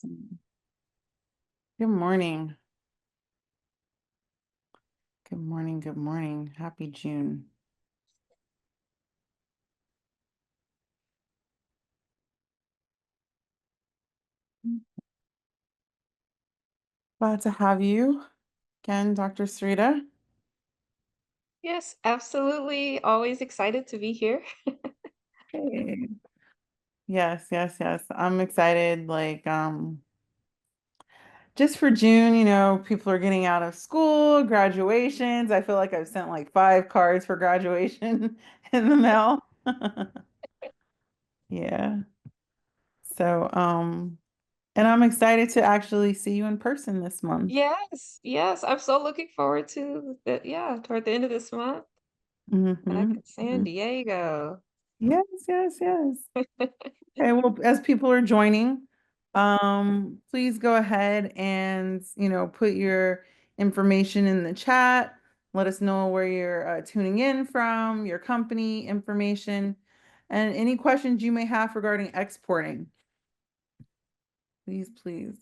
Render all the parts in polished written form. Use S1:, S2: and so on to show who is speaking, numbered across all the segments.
S1: Awesome. Good morning. Good morning. Good morning. Happy June. Glad to have you again, Dr. Sarita.
S2: Yes, absolutely. Always excited to be here.
S1: Hey. Yes, yes, yes. I'm excited. Just for June, people are getting out of school, graduations. I feel like I've sent like 5 cards for graduation in the mail. Yeah. So, and I'm excited to actually see you in person this month.
S2: Yes, yes. I'm so looking forward to toward the end of this month back
S1: Mm-hmm.
S2: in San Diego.
S1: Yes, yes, yes. Okay, well, as people are joining, please go ahead and, put your information in the chat. Let us know where you're tuning in from, your company information, and any questions you may have regarding exporting. Please, please.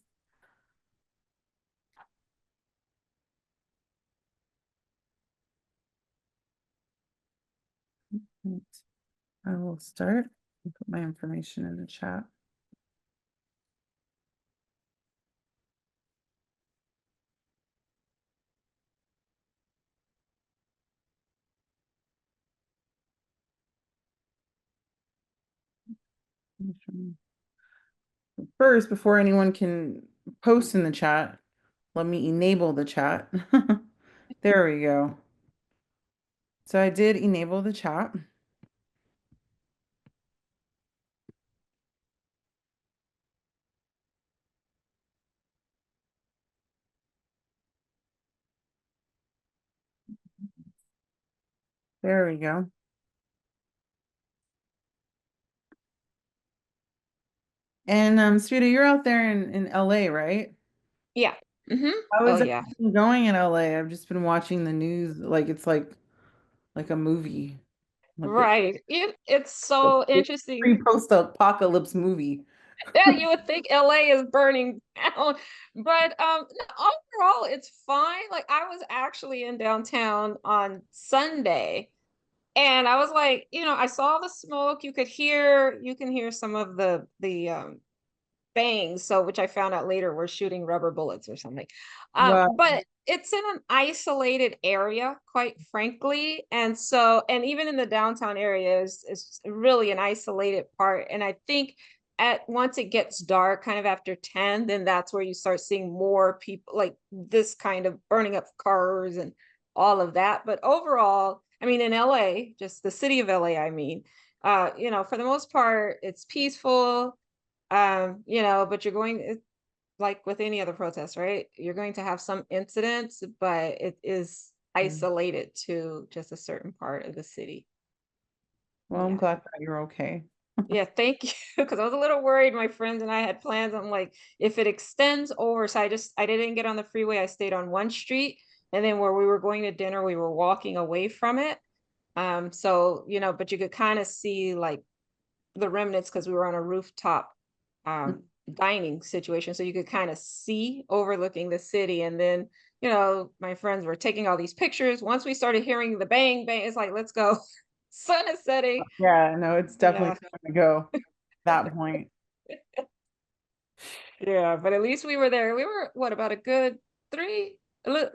S1: I will start and put my information in the chat. First, before anyone can post in the chat, let me enable the chat. There we go. So I did enable the chat. There we go. And Sweetie, you're out there in LA, right?
S2: Yeah.
S1: How
S2: Oh
S1: is
S2: yeah.
S1: everything going in LA? I've just been watching the news like it's like a movie. Like a
S2: Right. It's so interesting.
S1: pre-post-apocalypse movie.
S2: Yeah, you would think LA is burning down, but no, overall it's fine. Like I was actually in downtown on Sunday. And I was like, I saw the smoke. You can hear some of the bangs, so which I found out later were shooting rubber bullets or something.
S1: Wow.
S2: But it's in an isolated area, quite frankly. And even in the downtown area is really an isolated part. And I think at once it gets dark, kind of after 10, then that's where you start seeing more people like this kind of burning up cars and all of that. But overall, I mean, in LA, just the city of LA, I mean, for the most part, it's peaceful. But like with any other protest, right? You're going to have some incidents, but it is isolated to just a certain part of the city.
S1: Well, I'm
S2: Yeah.
S1: glad that you're okay.
S2: Yeah, thank you. Because I was a little worried. My friends and I had plans. I'm like, if it extends over, so I didn't get on the freeway. I stayed on one street. And then where we were going to dinner, we were walking away from it. But you could kind of see like the remnants because we were on a rooftop dining situation. So you could kind of see overlooking the city. And then, my friends were taking all these pictures. Once we started hearing the bang, bang, it's like, let's go. Sun is setting.
S1: Yeah, no, it's definitely
S2: Yeah.
S1: time to go at that point.
S2: Yeah. But at least we were there. We were, what, about a good three, a li-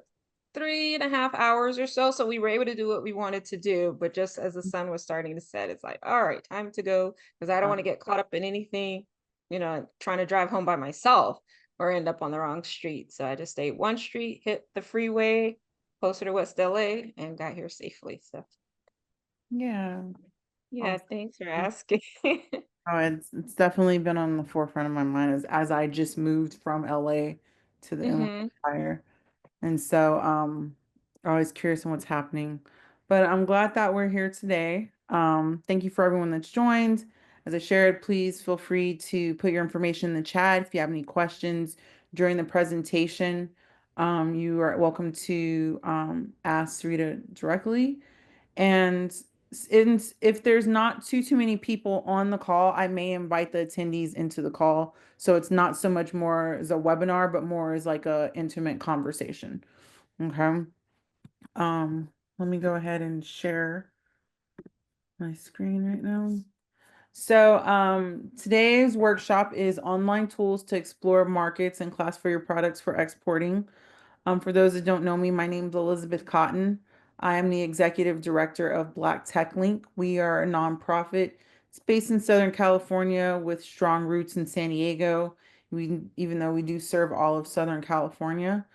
S2: 3.5 hours or so. So we were able to do what we wanted to do. But just as the sun was starting to set, it's like, all right, time to go. Because I don't want to get caught up in anything, trying to drive home by myself or end up on the wrong street. So I just stayed one street, hit the freeway, closer to West LA, and got here safely. So
S1: Yeah.
S2: yeah,
S1: Awesome.
S2: thanks for asking.
S1: Oh, it's definitely been on the forefront of my mind as I just moved from LA to the Inland
S2: hmm
S1: Empire. And so always curious on what's happening. But I'm glad that we're here today. Thank you for everyone that's joined. As I shared, please feel free to put your information in the chat if you have any questions during the presentation. You are welcome to ask Sarita directly. And if there's not too many people on the call, I may invite the attendees into the call. So it's not so much more as a webinar, but more as like a intimate conversation. Okay. Let me go ahead and share my screen right now. So today's workshop is online tools to explore markets and classify your products for exporting. For those that don't know me, my name is Elizabeth Cotton. I am the executive director of Black Tech Link. We are a nonprofit. It's based in Southern California with strong roots in San Diego. Even though we do serve all of Southern California.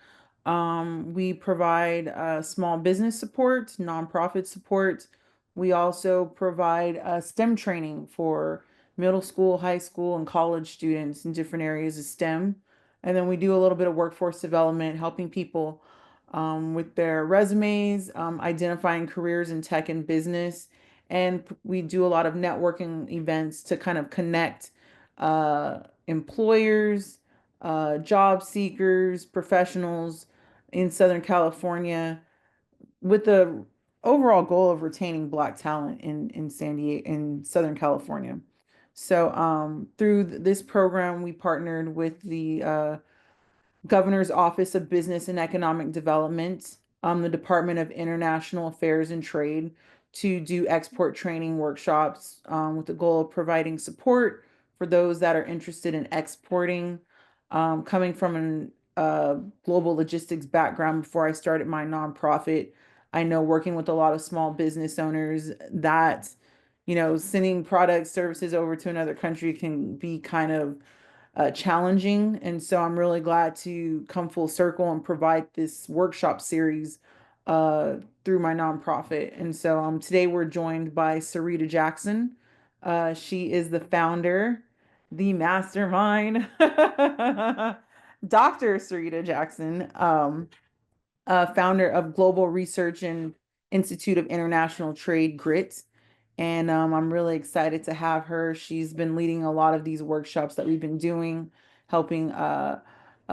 S1: We provide small business support, nonprofit support. We also provide STEM training for middle school, high school, and college students in different areas of STEM. And then we do a little bit of workforce development, helping people with their resumes, identifying careers in tech and business. And we do a lot of networking events to kind of connect employers, job seekers, professionals in Southern California with the overall goal of retaining Black talent in San Diego, in Southern California. So through this program, we partnered with the Governor's Office of Business and Economic Development, the Department of International Affairs and Trade to do export training workshops with the goal of providing support for those that are interested in exporting. Coming from a global logistics background before I started my nonprofit, I know working with a lot of small business owners that, sending products, services over to another country can be kind of challenging. And so I'm really glad to come full circle and provide this workshop series through my nonprofit. And so today we're joined by Sarita Jackson. She is the founder, the mastermind, Dr. Sarita Jackson, founder of Global Research and Institute of International Trade, GRIT. And I'm really excited to have her. She's been leading a lot of these workshops that we've been doing, helping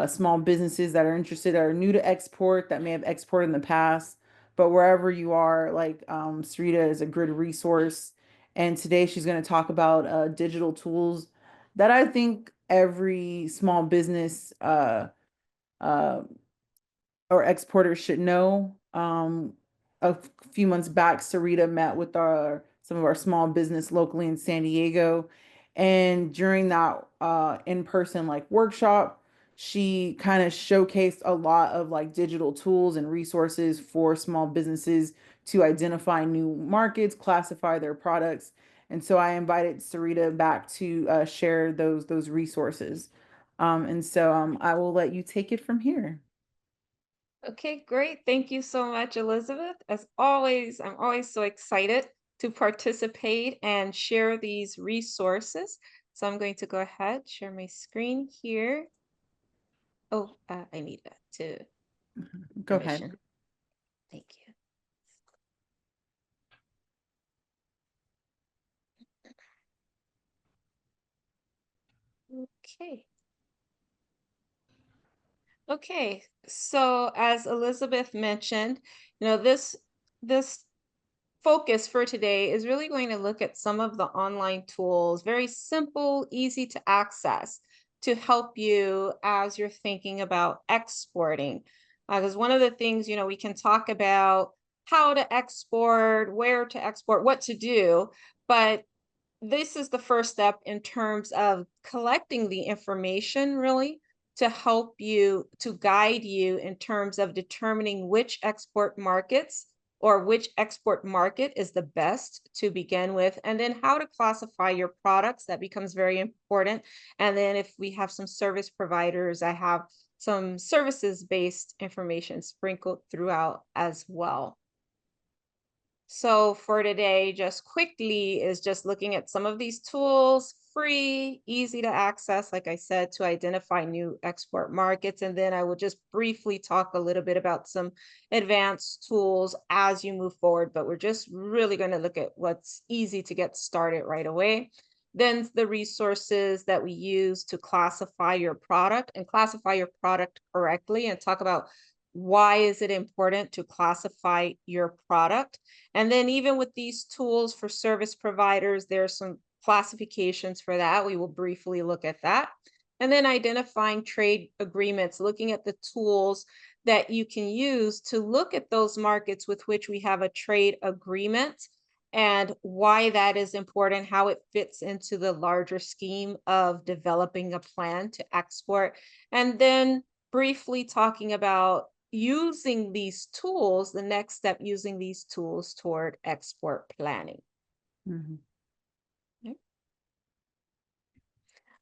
S1: small businesses that are interested, that are new to export, that may have exported in the past. But wherever you are, like Sarita is a good resource. And today she's going to talk about digital tools that I think every small business uh, or exporters should know. A few months back, Sarita met with some of our small business locally in San Diego, and during that in-person like workshop, she kind of showcased a lot of like digital tools and resources for small businesses to identify new markets, classify their products. And so I invited Sarita back to share those resources. And so I will let you take it from here.
S2: Okay, great. Thank you so much, Elizabeth. As always, I'm always so excited to participate and share these resources. So I'm going to go ahead, share my screen here. Oh, I need to
S1: Go ahead.
S2: permission. Thank you. Okay. Okay, so as Elizabeth mentioned, this focus for today is really going to look at some of the online tools, very simple, easy to access to help you as you're thinking about exporting. Because one of the things, we can talk about how to export, where to export, what to do, but this is the first step in terms of collecting the information really to help you, to guide you in terms of determining which export markets or which export market is the best to begin with, and then how to classify your products. That becomes very important. And then if we have some service providers, I have some services-based information sprinkled throughout as well. So for today, just quickly is just looking at some of these tools, free, easy to access, like I said, to identify new export markets. And then I will just briefly talk a little bit about some advanced tools as you move forward, but we're just really going to look at what's easy to get started right away. Then the resources that we use to classify your product and classify your product correctly, and talk about why is it important to classify your product? And then even with these tools for service providers, there's some classifications for that. We will briefly look at that. And then identifying trade agreements, looking at the tools that you can use to look at those markets with which we have a trade agreement and why that is important, how it fits into the larger scheme of developing a plan to export. And then briefly talking about using these tools, the next step using these tools toward export planning.
S1: Mhm.
S2: Okay.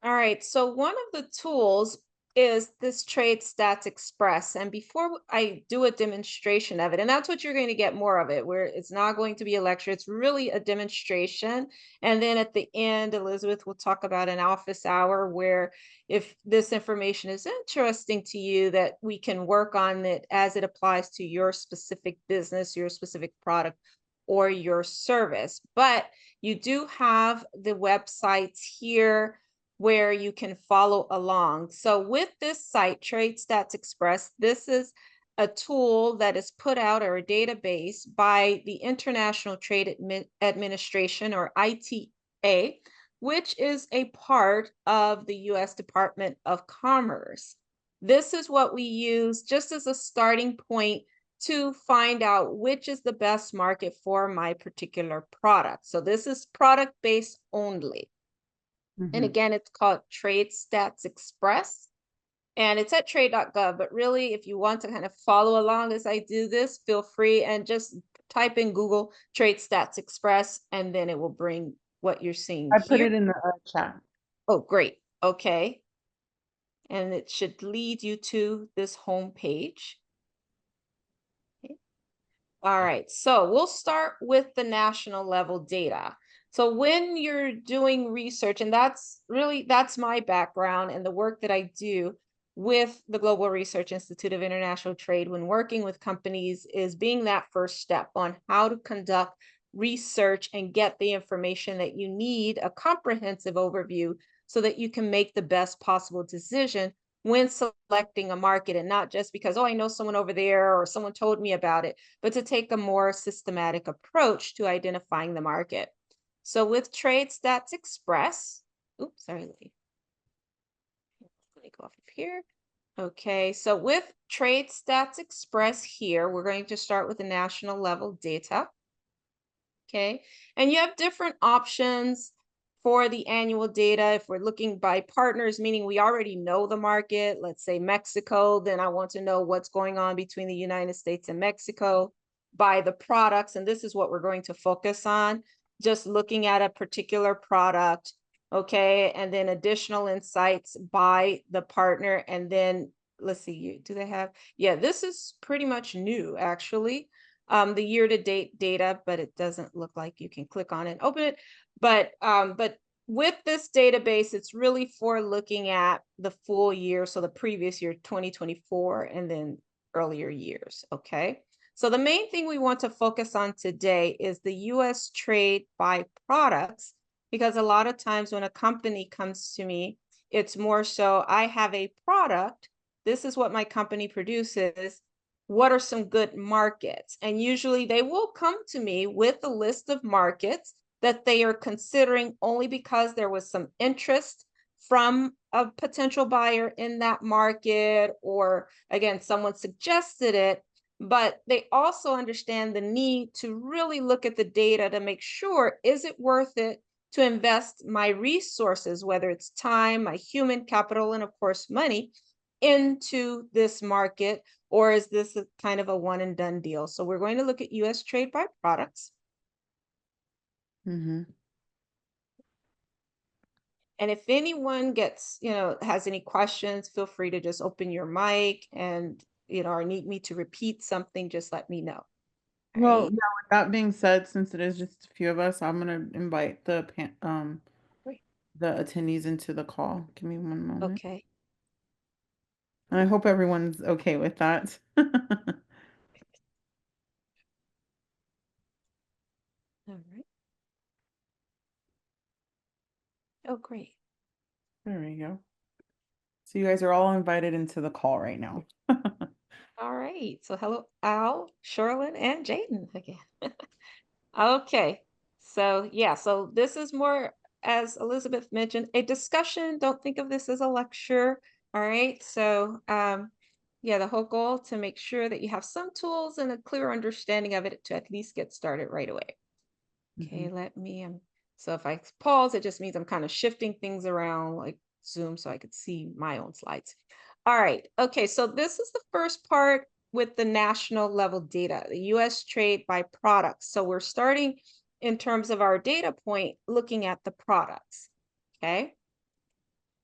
S2: All right, so one of the tools is this Trade Stats Express. And before I do a demonstration of it, and that's what you're going to get more of it, where it's not going to be a lecture, it's really a demonstration. And then at the end, Elizabeth will talk about an office hour where if this information is interesting to you, that we can work on it as it applies to your specific business, your specific product, or your service. But you do have the websites here where you can follow along. So with this site, Trade Stats Express, this is a tool that is put out, or a database by the International Trade Administration, or ITA, which is a part of the US Department of Commerce. This is what we use just as a starting point to find out which is the best market for my particular product. So this is product-based only. And
S1: Mhm.
S2: again, it's called Trade Stats Express. And it's at trade.gov. But really, if you want to kind of follow along as I do this, feel free and just type in Google Trade Stats Express, and then it will bring what you're seeing
S1: I put
S2: here.
S1: it in the chat.
S2: Oh, great. Okay. And it should lead you to this home page. Okay. All right, so we'll start with the national level data. So when you're doing research, and that's my background and the work that I do with the Global Research Institute of International Trade when working with companies, is being that first step on how to conduct research and get the information that you need, a comprehensive overview, so that you can make the best possible decision when selecting a market, and not just because, oh, I know someone over there or someone told me about it, but to take a more systematic approach to identifying the market. So with Trade Stats Express, oops, sorry, let me go off of here. Okay, so with Trade Stats Express here, we're going to start with the national level data. Okay, and you have different options for the annual data. If we're looking by partners, meaning we already know the market, let's say Mexico, then I want to know what's going on between the United States and Mexico. By the products, and this is what we're going to focus on, just looking at a particular product, okay, and then additional insights by the partner. And then let's see, do they have, yeah, this is pretty much new actually, the year-to-date data, but it doesn't look like you can click on it and open it. But with this database, it's really for looking at the full year, so the previous year, 2024, and then earlier years, okay? So the main thing we want to focus on today is the US trade by products, because a lot of times when a company comes to me, it's more so, I have a product, this is what my company produces, what are some good markets? And usually they will come to me with a list of markets that they are considering only because there was some interest from a potential buyer in that market, or again, someone suggested it. But they also understand the need to really look at the data to make sure, is it worth it to invest my resources, whether it's time, my human capital, and of course money, into this market, or is this a kind of a one and done deal? So we're going to look at US trade by products.
S1: Mhm.
S2: And if anyone gets, has any questions, feel free to just open your mic, and, or need me to repeat something, just let me know. All
S1: Well,
S2: right.
S1: yeah, with that being said, since it is just a few of us, I'm gonna invite
S2: Great.
S1: the attendees into the call. Give me one moment.
S2: Okay.
S1: And I hope everyone's okay with that.
S2: All right. Oh, great.
S1: There we go. So you guys are all invited into the call right now.
S2: All right. So hello, Al, Sherlyn, and Jaden again. Okay. So yeah, so this is more, as Elizabeth mentioned, a discussion. Don't think of this as a lecture. All right. So yeah, the whole goal to make sure that you have some tools and a clear understanding of it to at least get started right away. Okay, let me so if I pause, it just means I'm kind of shifting things around like Zoom so I could see my own slides. All right. Okay, so this is the first part with the national level data, the US trade by products. So we're starting in terms of our data point looking at the products. Okay.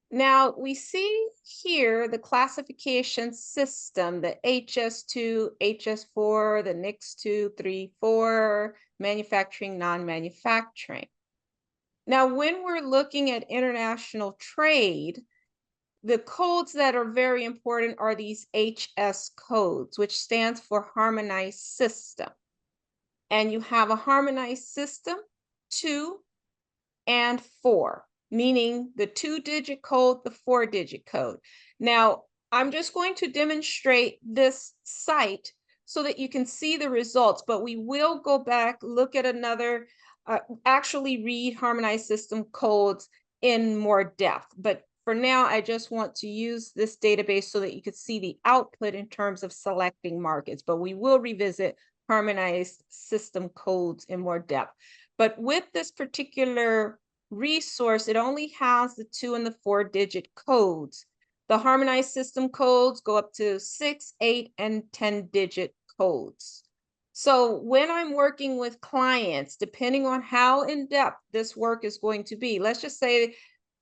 S2: Now we see here the classification system, the HS2, HS4, the NICS 2, 3, 4, manufacturing, non-manufacturing. Now, when we're looking at international trade, the codes that are very important are these HS codes, which stands for harmonized system. And you have a harmonized system 2 and 4, meaning the 2-digit code, the 4-digit code. Now, I'm just going to demonstrate this site so that you can see the results, but we will go back, look at another, actually read harmonized system codes in more depth. But for now, I just want to use this database so that you could see the output in terms of selecting markets, but we will revisit harmonized system codes in more depth. But with this particular resource, it only has the 2 and the 4-digit codes. The harmonized system codes go up to 6, 8, and 10-digit codes. So when I'm working with clients, depending on how in-depth this work is going to be, let's just say,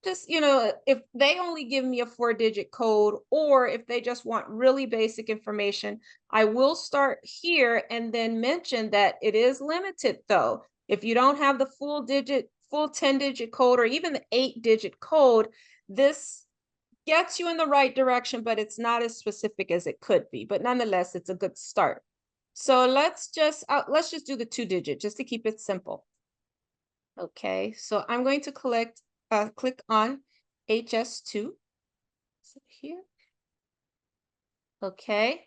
S2: if they only give me a 4-digit code, or if they just want really basic information, I will start here and then mention that it is limited though. If you don't have the full 10-digit code, or even the 8-digit code, this gets you in the right direction, but it's not as specific as it could be. But nonetheless, it's a good start. So let's just do the 2-digit just to keep it simple. Okay, so I'm going to click on HS2 here. Okay.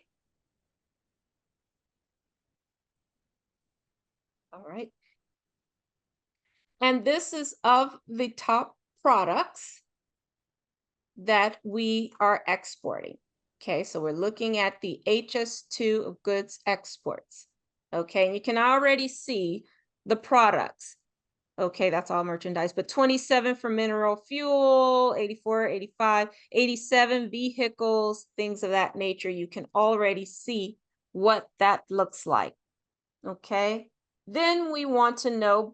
S2: All right. And this is of the top products that we are exporting. Okay, so we're looking at the HS2 of goods exports. Okay, and you can already see the products. Okay, that's all merchandise, but 27 for mineral fuel, 84, 85, 87 vehicles, things of that nature. You can already see what that looks like. Okay, then we want to know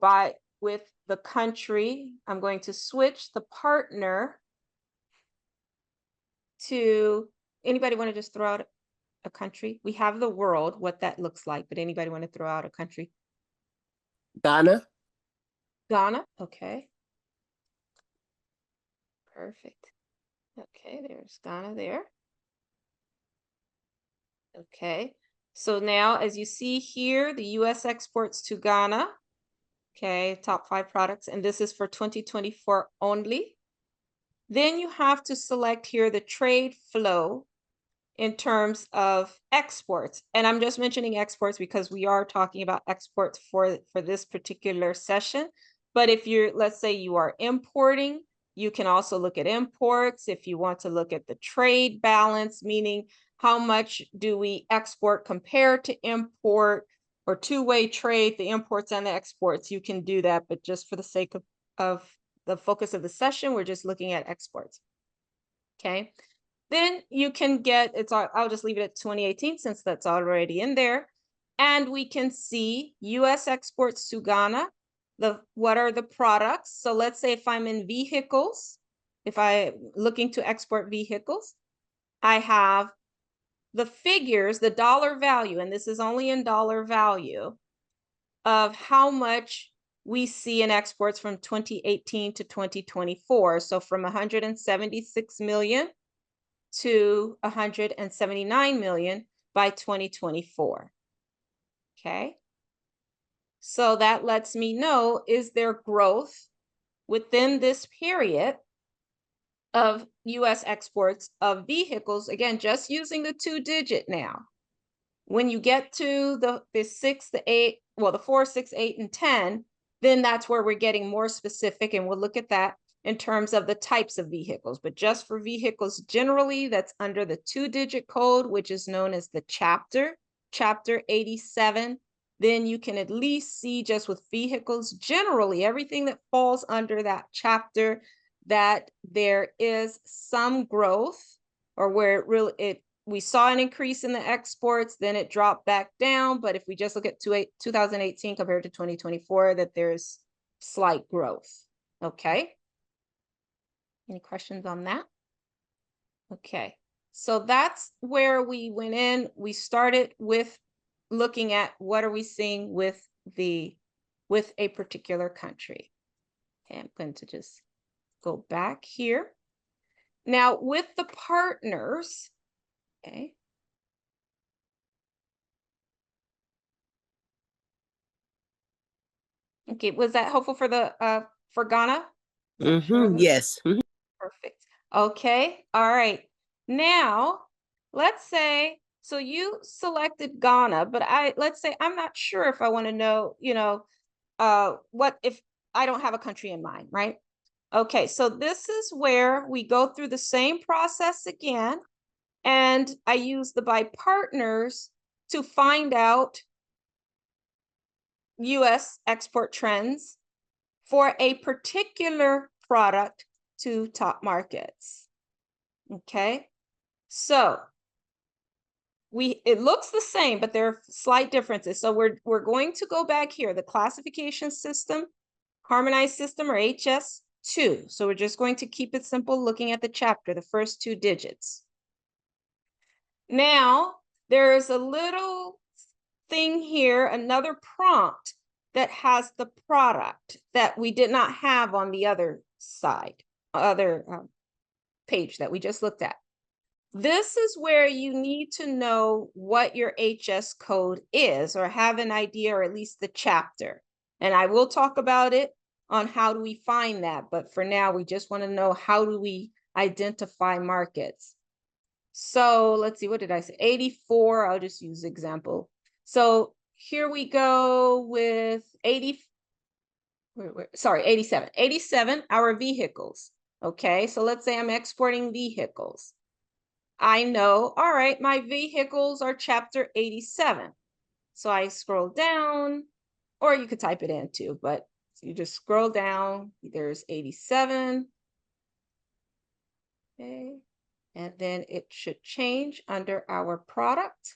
S2: with the country. I'm going to switch the partner to, anybody want to just throw out a country? We have the world, what that looks like, but anybody want to throw out a country?
S3: Ghana.
S2: Ghana, okay. Perfect. Okay, there's Ghana there. Okay, so now as you see here, the US exports to Ghana. Okay, top 5 products, and this is for 2024 only. Then you have to select here the trade flow in terms of exports. And I'm just mentioning exports because we are talking about exports for this particular session. But if you're, let's say you are importing, you can also look at imports. If you want to look at the trade balance, meaning how much do we export compared to import, or two-way trade, the imports and the exports, you can do that. But just for the sake of the focus of the session, we're just looking at exports. Okay. Then you can get, I'll just leave it at 2018 since that's already in there. And we can see US exports to Ghana. What are the products? So let's say if I'm in vehicles, if I'm looking to export vehicles, I have the figures, the dollar value, and this is only in dollar value, of how much we see in exports from 2018 to 2024. So from 176 million to 179 million by 2024. Okay. So that lets me know, is there growth within this period of US exports of vehicles? Again, just using the 2-digit now. When you get to the 6, the 8, well, the 4, 6, 8, and 10, then that's where we're getting more specific, and we'll look at that in terms of the types of vehicles. But just for vehicles generally, that's under the 2-digit code, which is known as the chapter 87. Then you can at least see just with vehicles generally, everything that falls under that chapter, that there is some growth, or where we saw an increase in the exports, then it dropped back down. But if we just look at 2018 compared to 2024, that there's slight growth. Okay. Any questions on that? Okay. So that's where we went in. We started with looking at what are we seeing with a particular country. Okay, I'm going to just go back here. Now with the partners, okay. Okay, was that helpful for for Ghana?
S3: Yes.
S2: Perfect. Okay, all right. Now, let's say, so you selected Ghana, but let's say I'm not sure if I want to know, what if I don't have a country in mind, right? Okay, so this is where we go through the same process again, and I use the by partners to find out US export trends for a particular product to top markets. Okay, so it looks the same, but there are slight differences. So we're going to go back here, the classification system, harmonized system, or HS2. So we're just going to keep it simple, looking at the chapter, the first 2 digits. Now there's a little thing here, another prompt that has the product that we did not have on the other side, other page that we just looked at. This is where you need to know what your HS code is, or have an idea, or at least the chapter. And I will talk about it on how do we find that. But for now, we just want to know, how do we identify markets? So let's see, what did I say? 84, I'll just use example. So here we go with 87. 87, our vehicles. Okay, so let's say I'm exporting vehicles. I know, all right, my vehicles are chapter 87. So I scroll down, or you could type it in too, but you just scroll down, there's 87. Okay, and then it should change under our product.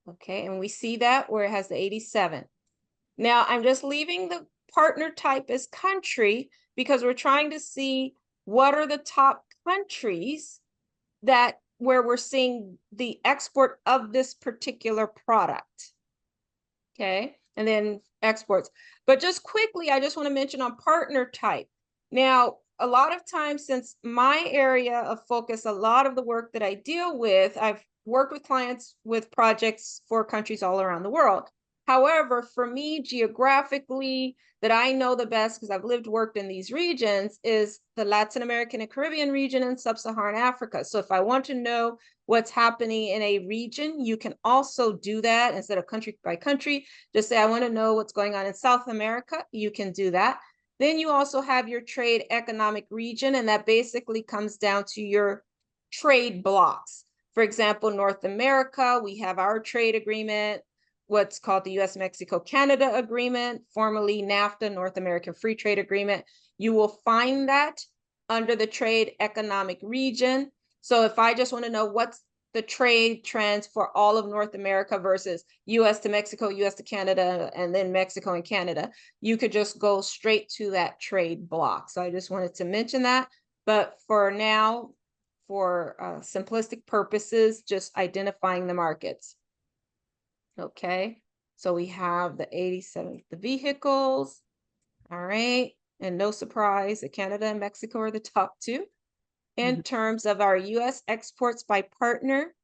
S2: Okay, and we see that where it has the 87. Now I'm just leaving the partner type as country, because we're trying to see what are the top countries where we're seeing the export of this particular product. Okay, and then exports. But just quickly, I just want to mention on partner type. Now, a lot of times, since my area of focus, a lot of the work that I deal with, I've worked with clients with projects for countries all around the world. However, for me, geographically, that I know the best, because I've worked in these regions, is the Latin American and Caribbean region and sub-Saharan Africa. So if I want to know what's happening in a region, you can also do that instead of country by country. Just say, I want to know what's going on in South America. You can do that. Then you also have your trade economic region, and that basically comes down to your trade blocks. For example, North America, we have our trade agreement, what's called the US-Mexico-Canada Agreement, formerly NAFTA, North American Free Trade Agreement. You will find that under the trade economic region. So if I just want to know what's the trade trends for all of North America versus US to Mexico, US to Canada, and then Mexico and Canada, you could just go straight to that trade block. So I just wanted to mention that. But for now, for simplistic purposes, just identifying the markets. Okay, so we have the 87, the vehicles. All right, and no surprise, that Canada and Mexico are the top 2. In terms of our US exports by partner,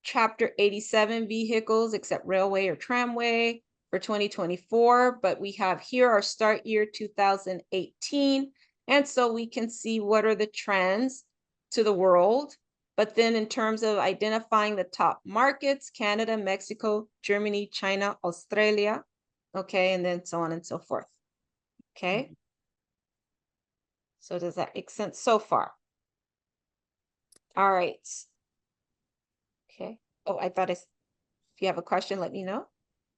S2: chapter 87 vehicles, except railway or tramway, for 2024. But we have here our start year 2018. And so we can see what are the trends to the world. But then in terms of identifying the top markets, Canada, Mexico, Germany, China, Australia, okay, and then so on and so forth. Okay. So does that make sense so far? All right. Okay. Oh, I thought if you have a question, let me know.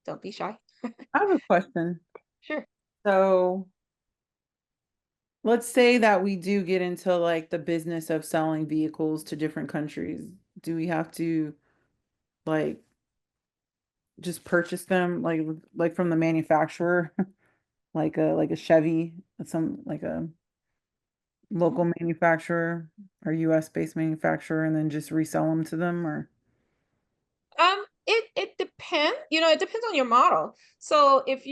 S2: Don't be shy.
S1: I have a question.
S2: Sure.
S1: So let's say that we do get into like the business of selling vehicles to different countries. Do we have to like just purchase them like from the manufacturer, like a Chevy, some like a local manufacturer or US based manufacturer, and then just resell them to them, or
S2: It depends, it depends on your model. So if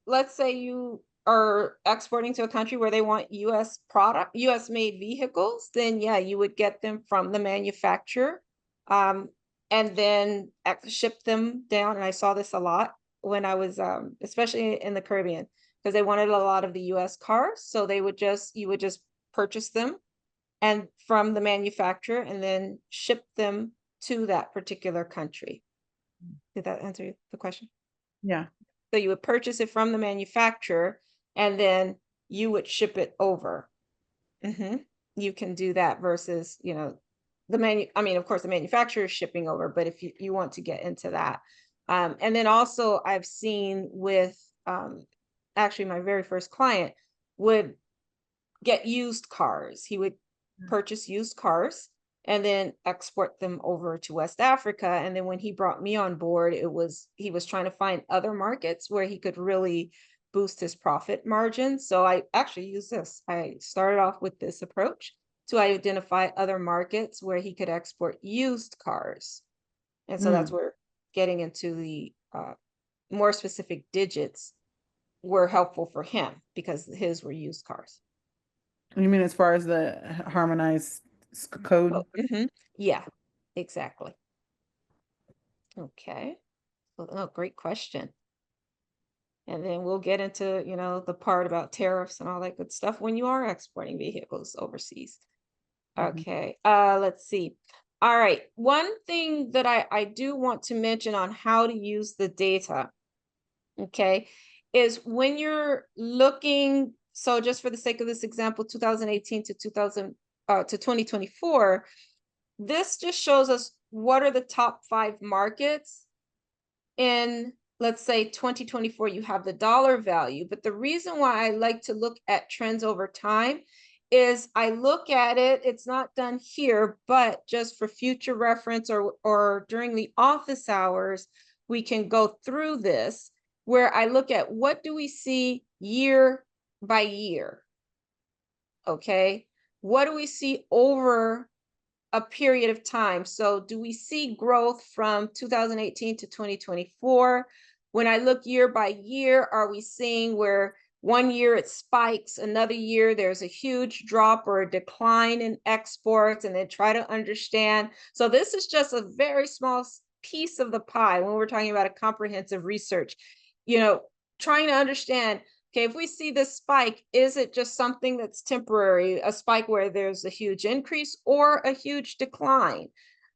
S2: let's say you are exporting to a country where they want US made vehicles, then yeah, you would get them from the manufacturer, and then ship them down. And I saw this a lot when I was especially in the Caribbean, because they wanted a lot of the US cars. So you would just purchase them and from the manufacturer and then ship them to that particular country. Did that answer the question?
S1: yeah.
S2: So you would purchase it from the manufacturer and then you would ship it over. You can do that versus, of course the manufacturer is shipping over, but if you want to get into that. And then also I've seen with, actually my very first client would get used cars. He would purchase used cars and then export them over to West Africa. And then when he brought me on board, he was trying to find other markets where he could really boost his profit margin. So I actually used this. I started off with this approach to identify other markets where he could export used cars. And so that's where getting into the more specific digits were helpful for him because his were used cars.
S1: You mean as far as the harmonized code?
S2: Oh, yeah, exactly. Okay. Oh, great question. And then we'll get into, the part about tariffs and all that good stuff when you are exporting vehicles overseas. Okay. Let's see. All right. One thing that I do want to mention on how to use the data, okay, is when you're looking, so just for the sake of this example, 2018 to 2024, this just shows us what are the top 5 markets in, let's say 2024. You have the dollar value, but the reason why I like to look at trends over time is I look at it, it's not done here, but just for future reference or during the office hours, we can go through this where I look at what do we see year by year. Okay, what do we see over a period of time? So do we see growth from 2018 to 2024? When I look year by year, are we seeing where one year it spikes, another year there's a huge drop or a decline in exports, and then try to understand. So this is just a very small piece of the pie when we're talking about a comprehensive research, trying to understand, okay, if we see this spike, is it just something that's temporary, a spike where there's a huge increase or a huge decline?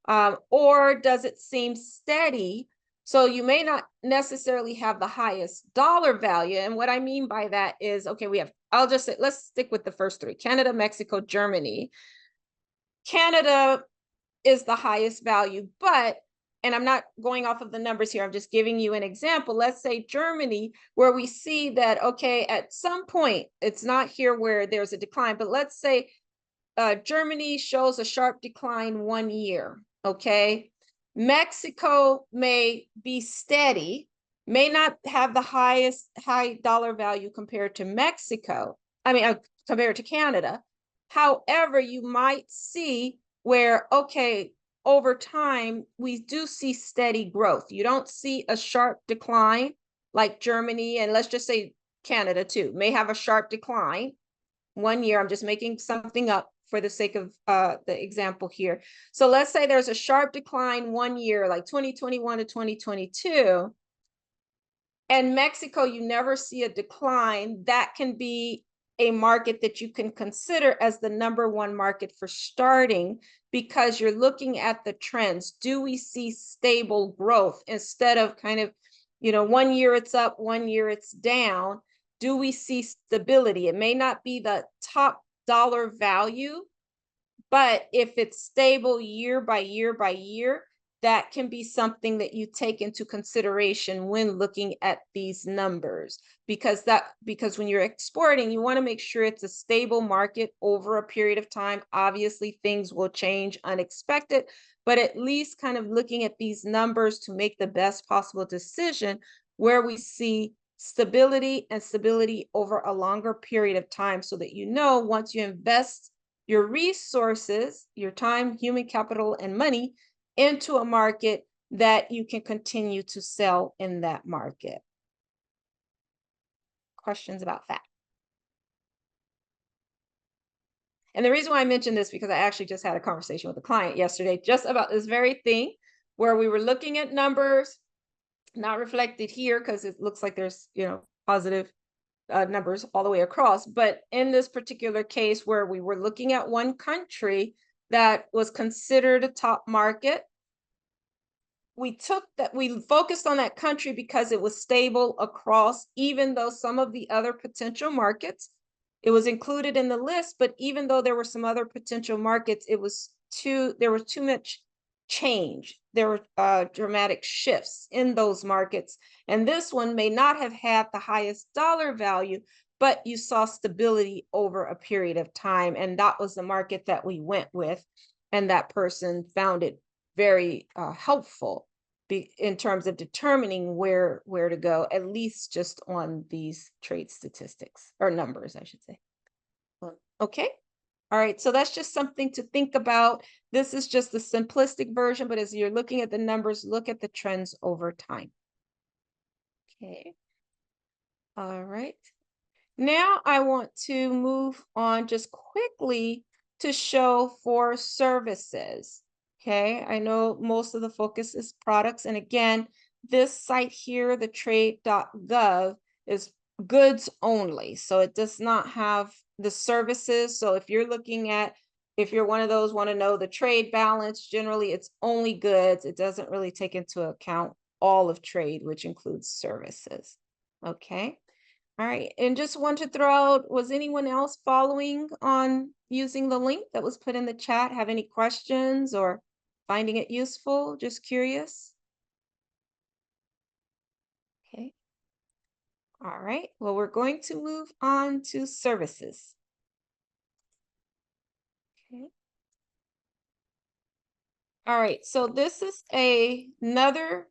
S2: Or does it seem steady? So you may not necessarily have the highest dollar value. And what I mean by that is, okay, let's stick with the first 3, Canada, Mexico, Germany. Canada is the highest value, and I'm not going off of the numbers here, I'm just giving you an example. Let's say Germany, where we see that, okay, at some point, it's not here where there's a decline, but let's say Germany shows a sharp decline 1 year, okay? Mexico may be steady, may not have the high dollar value compared to compared to Canada. However, you might see where, okay, over time, we do see steady growth. You don't see a sharp decline like Germany, and let's just say Canada too, may have a sharp decline 1 year. I'm just making something up for the sake of the example here. So let's say there's a sharp decline 1 year, like 2021 to 2022. And Mexico, you never see a decline. That can be a market that you can consider as the #1 market for starting, because you're looking at the trends. Do we see stable growth instead of kind of, 1 year it's up, 1 year it's down? Do we see stability? It may not be the top dollar value, but if it's stable year by year by year, that can be something that you take into consideration when looking at these numbers, because when you're exporting, you want to make sure it's a stable market over a period of time. Obviously, things will change unexpected, but at least kind of looking at these numbers to make the best possible decision where we see stability and stability over a longer period of time, so that once you invest your resources, your time, human capital, and money into a market, that you can continue to sell in that market. Questions about that? And the reason why I mentioned this, because I actually just had a conversation with a client yesterday just about this very thing, where we were looking at numbers, not reflected here because it looks like there's, positive numbers all the way across. But in this particular case, where we were looking at one country that was considered a top market, we focused on that country because it was stable across, even though some of the other potential markets, it was included in the list, but even though there were some other potential markets, there was too much change. There were dramatic shifts in those markets. And this one may not have had the highest dollar value, but you saw stability over a period of time. And that was the market that we went with. And that person found it very helpful in terms of determining where to go, at least just on these trade statistics, or numbers, I should say. Okay. All right. So that's just something to think about. This is just the simplistic version, but as you're looking at the numbers, look at the trends over time. Okay. All right. Now I want to move on just quickly to show for services. Okay, I know most of the focus is products. And again, this site here, the trade.gov, is goods only. So it does not have the services. So if you're one of those want to know the trade balance, generally it's only goods. It doesn't really take into account all of trade, which includes services. Okay. All right. And just want to throw out, was anyone else following on using the link that was put in the chat? Have any questions or finding it useful? Just curious. Okay. All right. Well, we're going to move on to services. Okay. All right. So this is another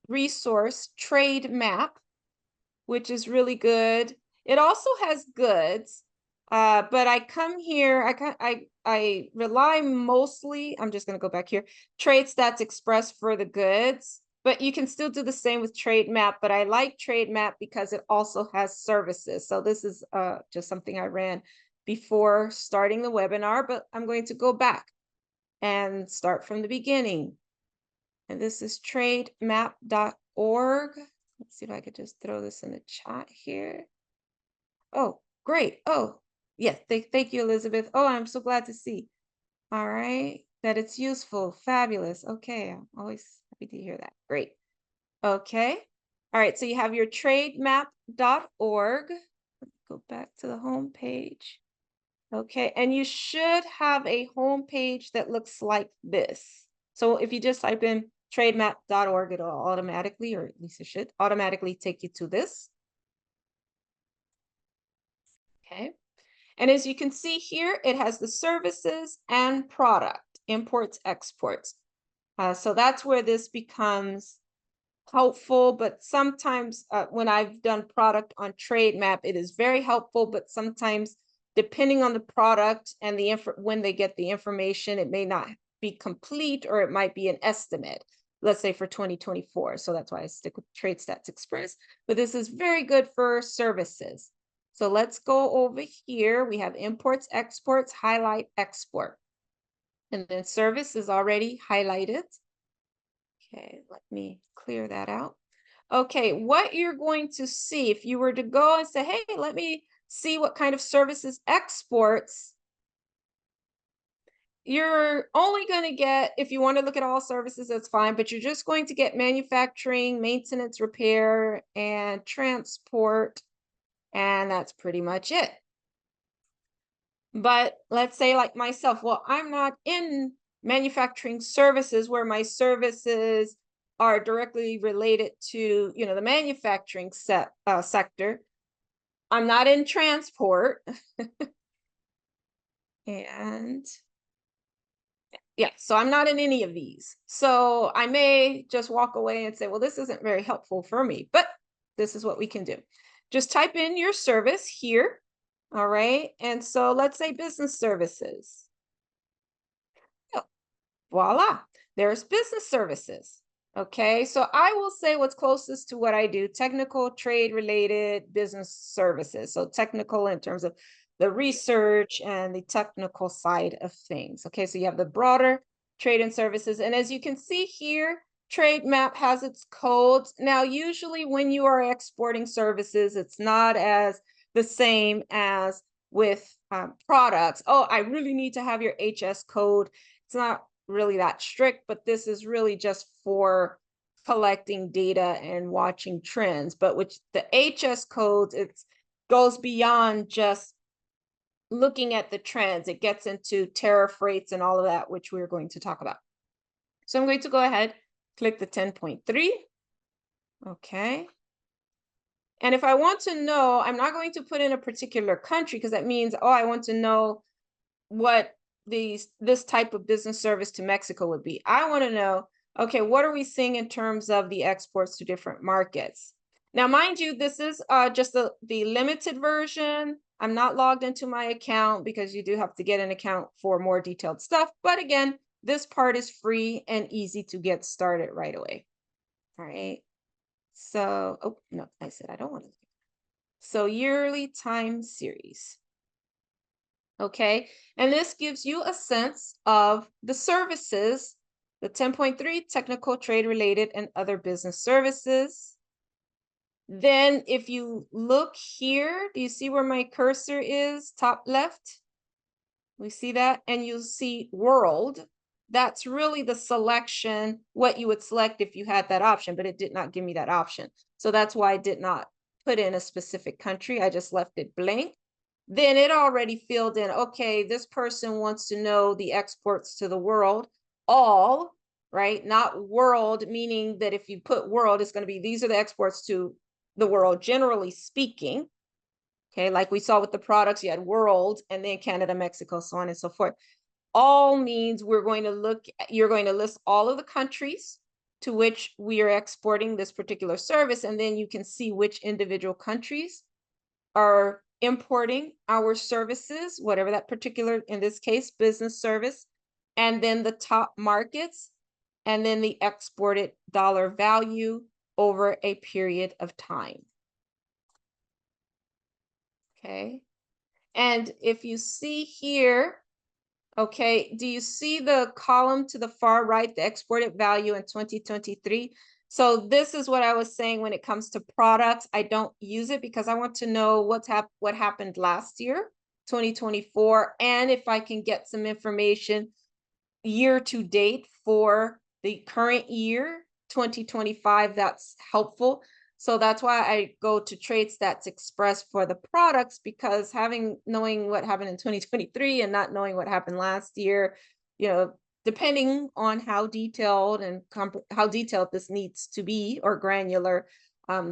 S2: resource, TradeMap, which is really good. It also has goods, but I come here, I rely mostly, I'm just going to go back here, TradeStats Express for the goods, but you can still do the same with TradeMap, but I like TradeMap because it also has services. So this is just something I ran before starting the webinar, but I'm going to go back and start from the beginning. And this is trademap.org. Let's see if I could just throw this in the chat here. Oh, great. Oh, yes. Thank you, Elizabeth. Oh, I'm so glad to see. All right. That it's useful. Fabulous. Okay. I'm always happy to hear that. Great. Okay. All right. So you have your trademap.org. Let's go back to the home page. Okay. And you should have a home page that looks like this. So if you just type in trademap.org, it'll automatically, or at least it should automatically take you to this. Okay. And as you can see here, it has the services and product, imports, exports. So that's where this becomes helpful, but sometimes when I've done product on TradeMap, it is very helpful, but sometimes depending on the product and when they get the information, it may not be complete, or it might be an estimate, let's say for 2024. So that's why I stick with TradeStats Express, but this is very good for services. So let's go over here. We have imports, exports, highlight, export. And then service is already highlighted. Okay, let me clear that out. Okay, what you're going to see if you were to go and say, hey, let me see what kind of services exports, you're only going to get, if you want to look at all services, that's fine, but you're just going to get manufacturing, maintenance, repair, and transport. And that's pretty much it. But let's say like myself, well, I'm not in manufacturing services where my services are directly related to, the manufacturing sector. I'm not in transport. And yeah, so I'm not in any of these. So I may just walk away and say, well, this isn't very helpful for me, but this is what we can do. Just type in your service here. All right. And so let's say business services. Oh, voila, there's business services. Okay, so I will say what's closest to what I do: technical, trade related business services. So technical in terms of the research and the technical side of things. Okay, so you have the broader trade and services. And as you can see here, TradeMap has its codes. Now, usually when you are exporting services, it's not as the same as with products. Oh, I really need to have your HS code. It's not really that strict, but this is really just for collecting data and watching trends. But with the HS codes, it goes beyond just looking at the trends. It gets into tariff rates and all of that, which we're going to talk about. So I'm going to go ahead, click the 10.3. Okay. And if I want to know, I'm not going to put in a particular country, because that means, oh, I want to know what this type of business service to Mexico would be. I want to know, okay, what are we seeing in terms of the exports to different markets? Now, mind you, this is just the limited version. I'm not logged into my account because you do have to get an account for more detailed stuff. But again, this part is free and easy to get started right away. All right. So, oh, no, I said I don't want to. So yearly time series. Okay, and this gives you a sense of the services, the 10.3 technical, trade related, and other business services. Then if you look here, do you see where my cursor is? Top left. We see that, and you'll see world. That's really the selection, what you would select if you had that option, but it did not give me that option. So that's why I did not put in a specific country. I just left it blank. Then it already filled in, okay, this person wants to know the exports to the world, all, right? Not world, meaning that if you put world, it's going to be, these are the exports to the world, generally speaking. Okay, like we saw with the products, you had world and then Canada, Mexico, so on and so forth. All means we're going to look, you're going to list all of the countries to which we are exporting this particular service, and then you can see which individual countries are importing our services, whatever that particular, in this case, business service, and then the top markets, and then the exported dollar value over a period of time. Okay. And if you see here, okay, do you see the column to the far right, the exported value in 2023? So this is what I was saying when it comes to products. I don't use it because I want to know what happened last year, 2024, and if I can get some information year to date for the current year, 2025, that's helpful. So that's why I go to TradeStats Express for the products, because knowing what happened in 2023 and not knowing what happened last year, depending on how detailed and how detailed this needs to be or granular,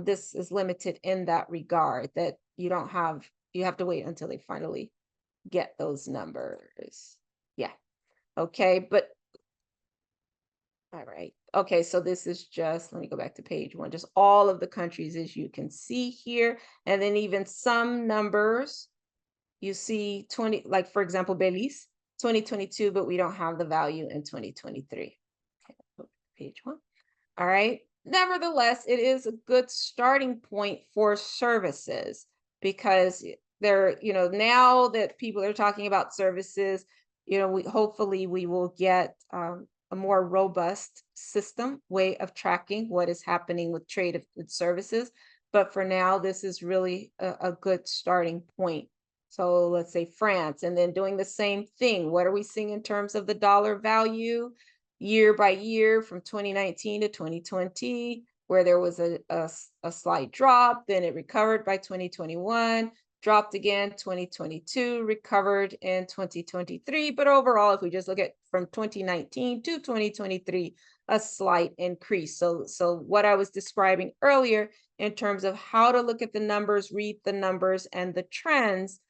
S2: this is limited in that regard, that you have to wait until they finally get those numbers. Yeah. Okay, but all right. Okay, so this is just, let me go back to page 1, just all of the countries as you can see here. And then even some numbers, you see 20, like for example, Belize, 2022, but we don't have the value in 2023. Okay, page 1. All right. Nevertheless, it is a good starting point for services, because now that people are talking about services, hopefully we will get a more robust way of tracking what is happening with trade and services. But for now, this is really a good starting point. So let's say France, and then doing the same thing. What are we seeing in terms of the dollar value year by year from 2019 to 2020, where there was a slight drop, then it recovered by 2021, dropped again 2022, recovered in 2023. But overall, if we just look at from 2019 to 2023, a slight increase. So what I was describing earlier in terms of how to look at the numbers, read the numbers and the trends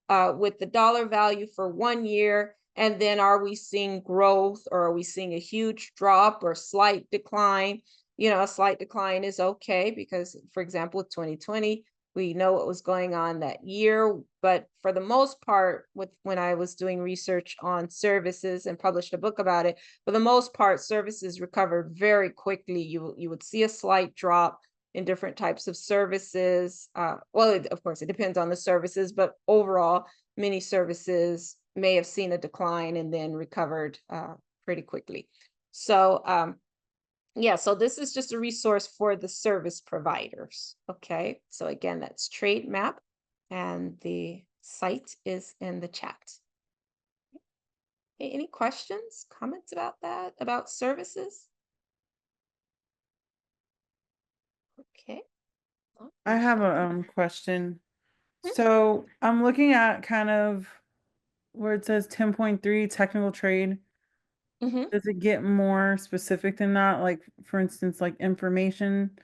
S2: with the dollar value for 1 year, and then are we seeing growth, or are we seeing a huge drop or slight decline? You know, a slight decline is okay because, for example, with 2020, we know what was going on that year. But for the most part, when I was doing research on services and published a book about it, for the most part, services recovered very quickly. You would see a slight drop in different types of services. Well, of course, it depends on the services, but overall, many services may have seen a decline and then recovered pretty quickly. So yeah, so this is just a resource for the service providers. Okay, so again, that's TradeMap, and the site is in the chat. Any questions, comments about that, about services? Okay.
S1: I have a question.
S2: Hmm?
S1: So I'm looking at kind of where it says 10.3 technical trade.
S2: Mhm.
S1: Does it get more specific than that? Like, for instance, like information,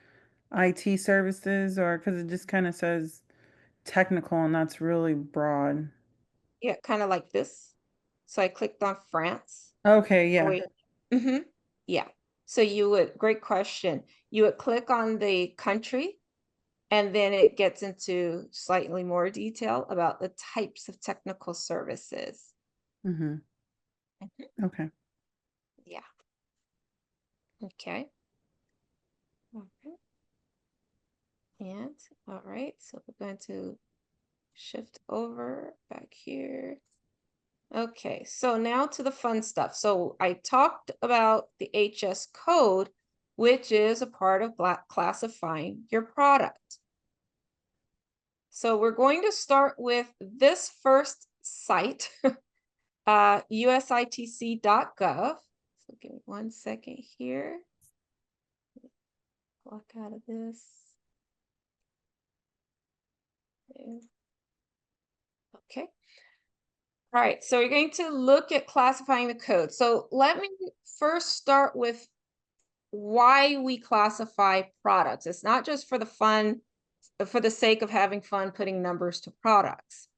S1: IT services, or because it just kind of says technical and that's really broad.
S2: Yeah, kind of like this. So I clicked on France.
S1: Okay, yeah.
S2: Mm-hmm. Yeah. So you would, great question. You would click on the country, and then it gets into slightly more detail about the types of technical services.
S1: Mm-hmm.
S2: Mhm.
S1: Okay.
S2: Yeah. Okay. Okay. And all right, so we're going to shift over back here. Okay, so now to the fun stuff. So I talked about the HS code, which is a part of classifying your product. So we're going to start with this first site, usitc.gov. So give me 1 second here. Walk out of this. Okay. All right, so you're going to look at classifying the code. So let me first start with why we classify products. It's not just for the fun, for the sake of having fun putting numbers to products.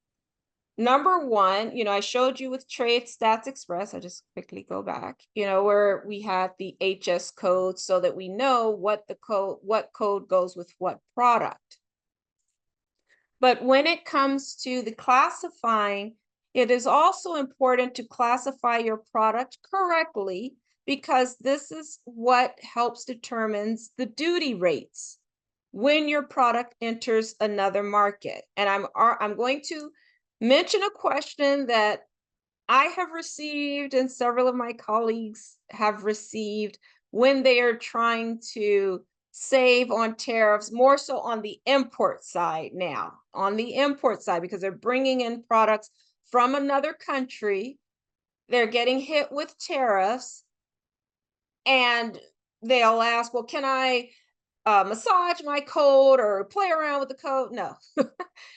S2: Number one, I showed you with Trade Stats Express, I just quickly go back, where we had the HS code so that we know what code goes with what product. But when it comes to the classifying, it is also important to classify your product correctly, because this is what helps determines the duty rates when your product enters another market. And I'm going to mention a question that I have received and several of my colleagues have received when they are trying to save on tariffs, more so on the import side now, on the import side, because they're bringing in products from another country. They're getting hit with tariffs, and they'll ask, well, can I massage my code or play around with the code? No.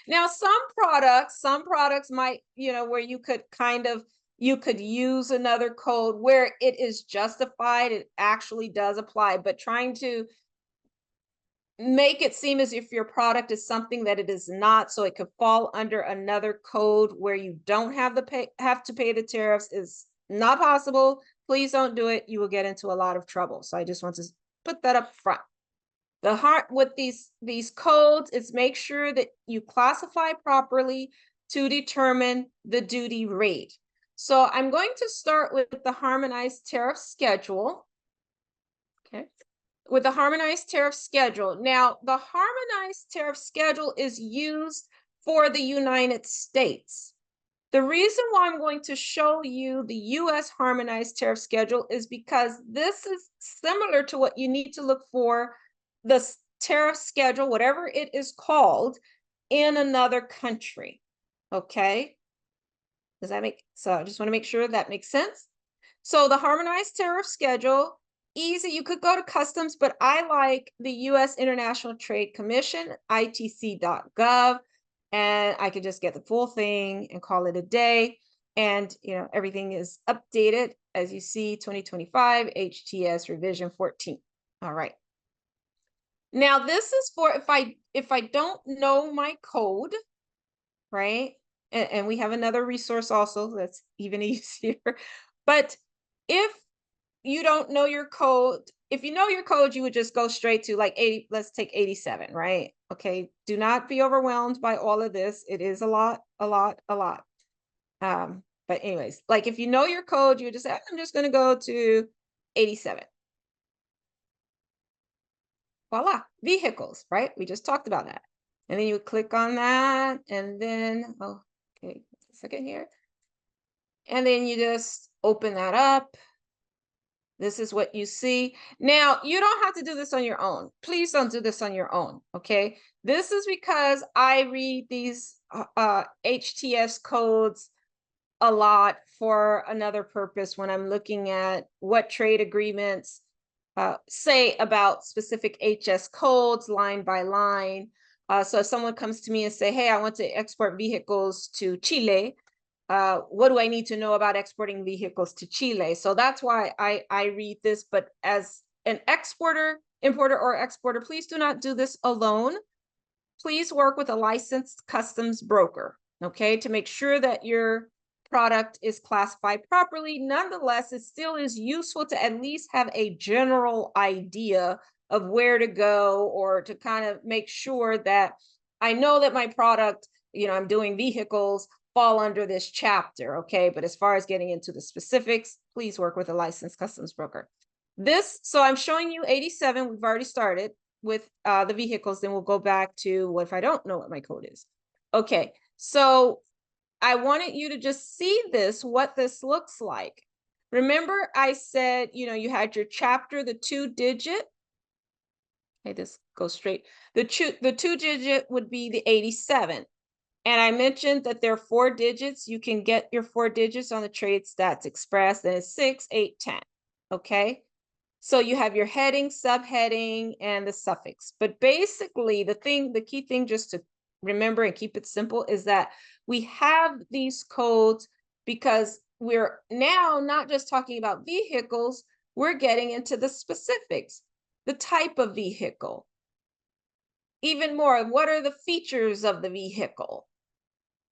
S2: Now, some products might, where you could use another code where it is justified, it actually does apply, but trying to make it seem as if your product is something that it is not, so it could fall under another code where you don't have to pay the tariffs, is not possible. Please don't do it. You will get into a lot of trouble. So I just want to put that up front. The heart with these codes is make sure that you classify properly to determine the duty rate. So I'm going to start with the harmonized tariff schedule. Okay. With the harmonized tariff schedule. Now, the harmonized tariff schedule is used for the United States. The reason why I'm going to show you the US harmonized tariff schedule is because this is similar to what you need to look for tariff schedule, whatever it is called, in another country. Okay. Does that make, so I just want to make sure that makes sense. So the harmonized tariff schedule, easy, you could go to customs, but I like the US International Trade Commission, itc.gov, and I could just get the full thing and call it a day. And everything is updated as you see, 2025 HTS revision 14. All right. Now this is for if I don't know my code, right? And we have another resource also that's even easier. But if you don't know your code, if you know your code, you would just go straight to like 80, let's take 87, right? Okay, do not be overwhelmed by all of this. It is a lot. But anyways, like if you know your code, you just say, I'm just going to go to 87. Voila, vehicles, right? We just talked about that. And then you click on that and then, oh, okay, a second here. And then you just open that up. This is what you see. Now, you don't have to do this on your own. Please don't do this on your own, okay? This is because I read these HTS codes a lot for another purpose when I'm looking at what trade agreements say about specific HS codes line by line. So if someone comes to me and say, hey, I want to export vehicles to Chile, what do I need to know about exporting vehicles to Chile? So that's why I read this, but as an exporter, importer, or exporter, please do not do this alone. Please work with a licensed customs broker, okay, to make sure that your product is classified properly. Nonetheless, it still is useful to at least have a general idea of where to go, or to kind of make sure that I know that my product, I'm doing vehicles, fall under this chapter, okay? But as far as getting into the specifics, please work with a licensed customs broker. So I'm showing you 87. We've already started with the vehicles. Then we'll go back to what if I don't know what my code is. Okay, so I wanted you to just see this, what this looks like. Remember I said, you had your chapter, the 2-digit. Okay, this goes straight. The 2-digit would be the 87. And I mentioned that there are 4 digits. You can get your 4 digits on the Trade Stats Express. Then it's 6, 8, 10. Okay. So you have your heading, subheading, and the suffix. But basically, the key thing just to remember and keep it simple is that we have these codes because we're now not just talking about vehicles, we're getting into the specifics, the type of vehicle. Even more, what are the features of the vehicle?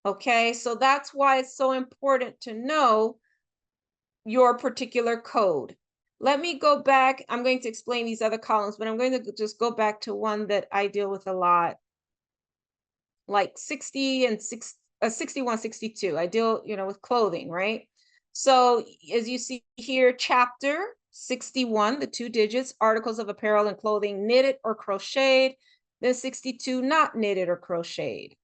S2: Okay, so that's why it's so important to know your particular code. Let me go back. I'm going to explain these other columns, but I'm going to just go back to one that I deal with a lot, like 60 and 61, 62. I deal, with clothing, right? So as you see here, chapter 61, the 2 digits, articles of apparel and clothing, knitted or crocheted. Then 62, not knitted or crocheted.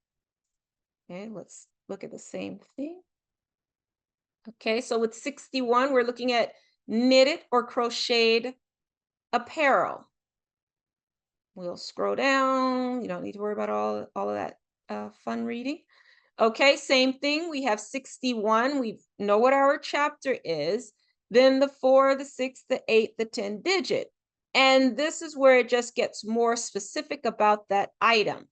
S2: Okay, let's look at the same thing. Okay, so with 61, we're looking at knitted or crocheted apparel. We'll scroll down. You don't need to worry about all of that fun reading. Okay, same thing. We have 61. We know what our chapter is. Then the 4, the 6, the 8, the 10-digit. And this is where it just gets more specific about that item.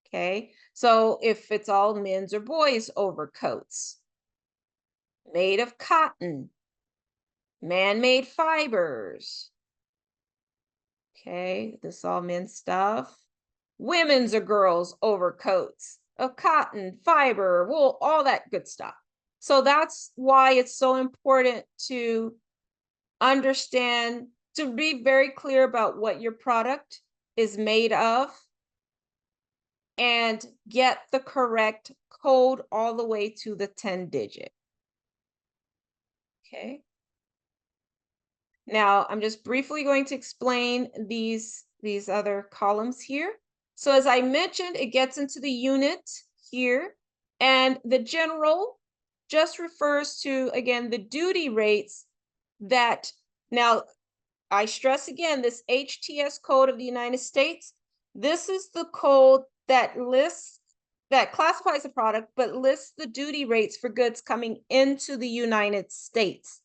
S2: Okay, so if it's all men's or boys' overcoats, made of cotton, man-made fibers. Okay, this is all men's stuff. Women's or girls' overcoats of cotton, fiber, wool, all that good stuff. So that's why it's so important to understand, to be very clear about what your product is made of and get the correct code all the way to the 10-digit. Okay. Now, I'm just briefly going to explain these other columns here. So as I mentioned, it gets into the unit here, and the general just refers to, again, the duty rates that now I stress again, this HTS code of the United States, this is the code that classifies a product, but lists the duty rates for goods coming into the United States.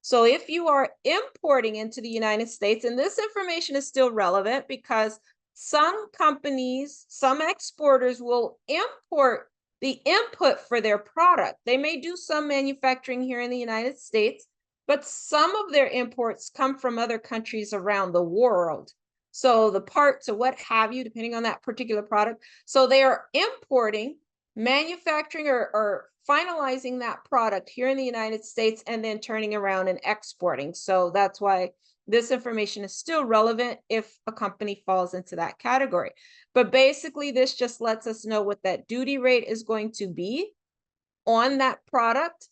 S2: So if you are importing into the United States, and this information is still relevant because some companies, some exporters will import the input for their product. They may do some manufacturing here in the United States, but some of their imports come from other countries around the world. So the parts or what have you, depending on that particular product. So they are importing, manufacturing, or finalizing that product here in the United States and then turning around and exporting. So that's why this information is still relevant if a company falls into that category. But basically, this just lets us know what that duty rate is going to be on that product.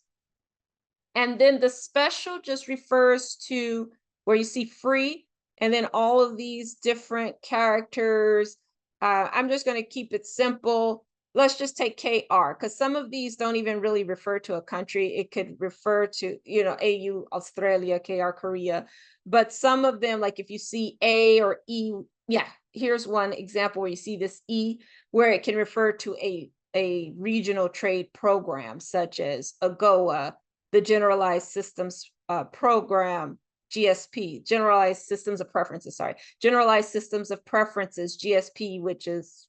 S2: And then the special just refers to where you see free and then all of these different characters. I'm just going to keep it simple. Let's just take KR, because some of these don't even really refer to a country. It could refer to, AU, Australia, KR, Korea. But some of them, like if you see A or E, yeah, here's one example where you see this E, where it can refer to a regional trade program, such as AGOA, the Generalized Systems Program, GSP, Generalized Systems of Preferences, Generalized Systems of Preferences, GSP, which is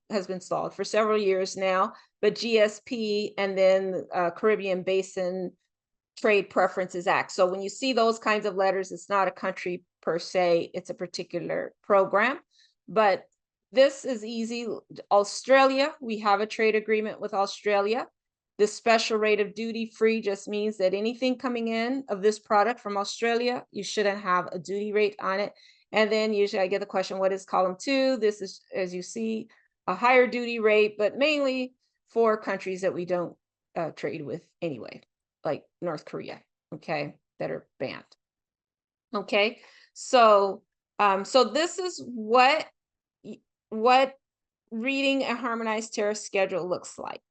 S2: has been stalled for several years now, but GSP, and then Caribbean Basin Trade Preferences Act. So when you see those kinds of letters, it's not a country per se, it's a particular program. But this is easy. Australia, we have a trade agreement with Australia. The special rate of duty free just means that anything coming in of this product from Australia, you shouldn't have a duty rate on it. And then usually I get the question, what is column 2? This is, as you see, a higher duty rate, but mainly for countries that we don't trade with anyway, like North Korea, okay, that are banned. Okay, so this is what reading a harmonized tariff schedule looks like.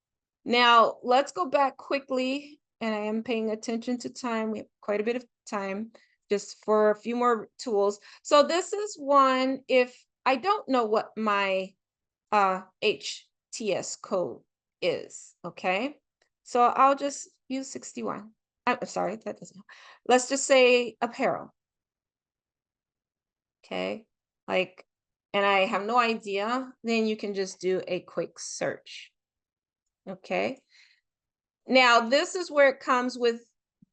S2: Now, let's go back quickly, and I am paying attention to time. We have quite a bit of time just for a few more tools. So this is one, if I don't know what my HTS code is, okay? So I'll just use 61. I'm sorry, that doesn't help. Let's just say apparel. Okay, and I have no idea, then you can just do a quick search. Okay, now this is where it comes with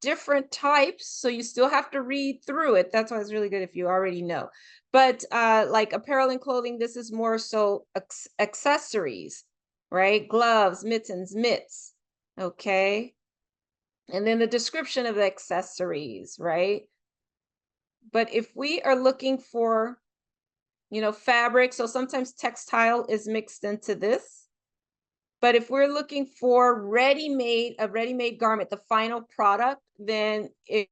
S2: different types, so you still have to read through it. That's why it's really good if you already know. But like apparel and clothing, this is more so accessories, right? Gloves, mittens, mitts, okay? And then the description of the accessories, right? But if we are looking for, fabric, so sometimes textile is mixed into this. But if we're looking for a ready-made garment, the final product, then it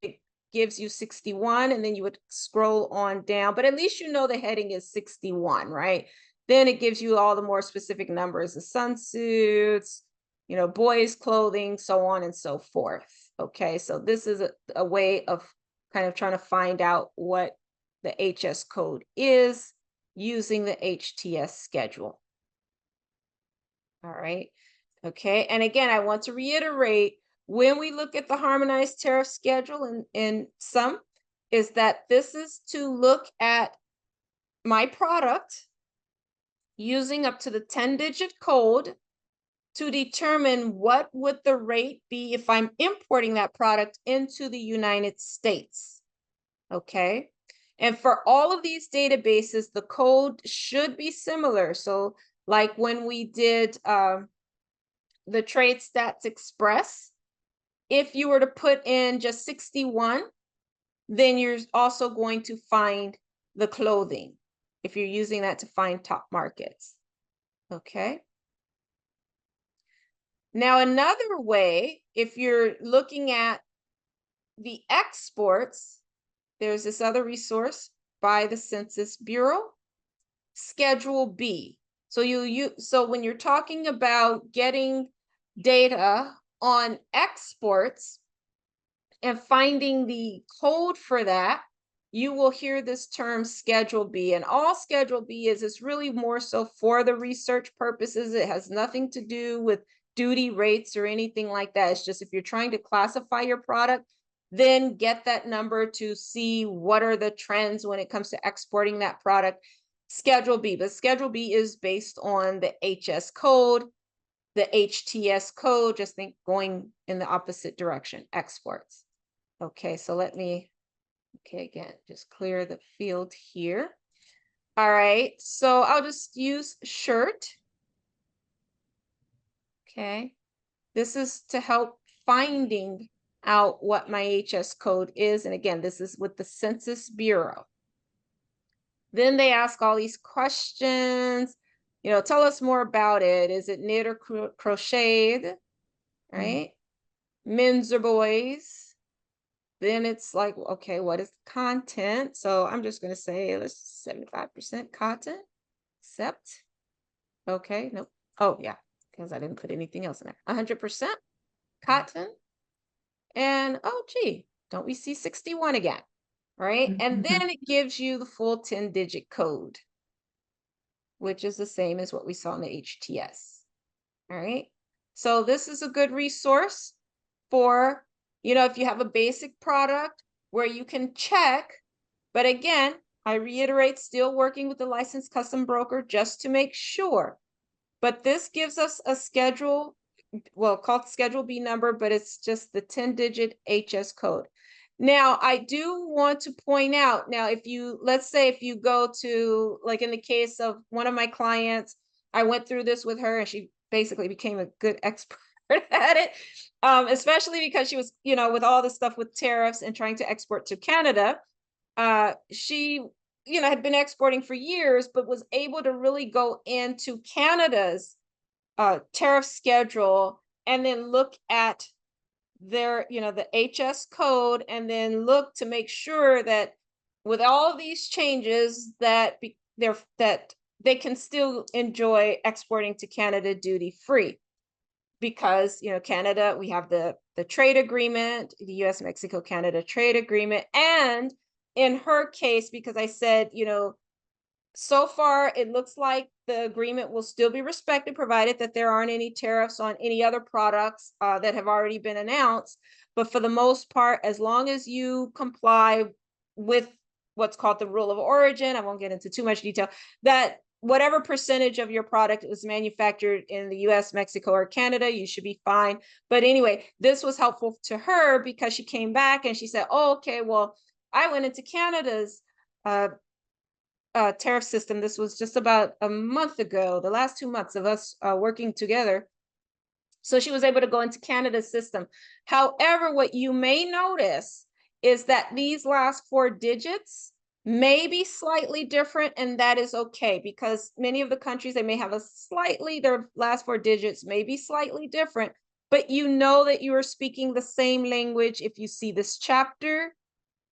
S2: gives you 61, and then you would scroll on down. But at least the heading is 61, right? Then it gives you all the more specific numbers, the sunsuits, boys' clothing, so on and so forth. Okay, so this is a way of kind of trying to find out what the HS code is using the HTS schedule. All right. Okay. And again, I want to reiterate, when we look at the harmonized tariff schedule in some, is that this is to look at my product using up to the 10-digit code to determine what would the rate be if I'm importing that product into the United States. Okay. And for all of these databases, the code should be similar. So like when we did the TradeStats Express, if you were to put in just 61, then you're also going to find the clothing if you're using that to find top markets. Okay. Now, another way, if you're looking at the exports, there's this other resource by the Census Bureau, Schedule B. So when you're talking about getting data on exports, and finding the code for that, you will hear this term Schedule B. And all Schedule B is really more so for the research purposes. It has nothing to do with duty rates or anything like that. It's just if you're trying to classify your product, then get that number to see what are the trends when it comes to exporting that product. Schedule B, but Schedule B is based on the HS code, the HTS code, just think going in the opposite direction, exports. Okay, so let me, okay, again, just clear the field here. All right, so I'll just use shirt. Okay, this is to help finding out what my HS code is. And again, this is with the Census Bureau. Then they ask all these questions, you know, tell us more about it. Is it knit or crocheted, right? Men's or boys? Then it's like, okay, what is the content? So I'm just going to say, let's 75% cotton, except, okay, nope. Oh yeah, because I didn't put anything else in there. 100% cotton. And oh, gee, don't we see 61 again? Right? And then it gives you the full 10-digit code, which is the same as what we saw in the HTS. All right. So this is a good resource for, you know, if you have a basic product where you can check, but again, I reiterate, still working with the licensed custom broker just to make sure. But this gives us a schedule, well, called Schedule B number, but it's just the 10-digit HS code. Now, I do want to point out, now, if you, let's say if you go to, like in the case of one of my clients, I went through this with her and she basically became a good expert at it, especially because she was, you know, with all the stuff with tariffs and trying to export to Canada. She, you know, had been exporting for years, but was able to really go into Canada's tariff schedule and then look at their, you know, the HS code, and then look to make sure that with all these changes that that they can still enjoy exporting to Canada duty free. Because, you know, Canada, we have the trade agreement, the US Mexico Canada trade agreement. And in her case, because I said, you know, so far, it looks like the agreement will still be respected, provided that there aren't any tariffs on any other products that have already been announced. But for the most part, as long as you comply with what's called the rule of origin, I won't get into too much detail, that whatever percentage of your product was manufactured in the US, Mexico, or Canada, you should be fine. But anyway, this was helpful to her because she came back and she said, oh, okay, well, I went into Canada's tariff system. This was just about a month ago, the last 2 months of us working together. So she was able to go into Canada's system. However, what you may notice is that these last 4 digits may be slightly different, and that is okay, because many of the countries, they may have a slightly, their last 4 digits may be slightly different, but you know that you are speaking the same language if you see this chapter,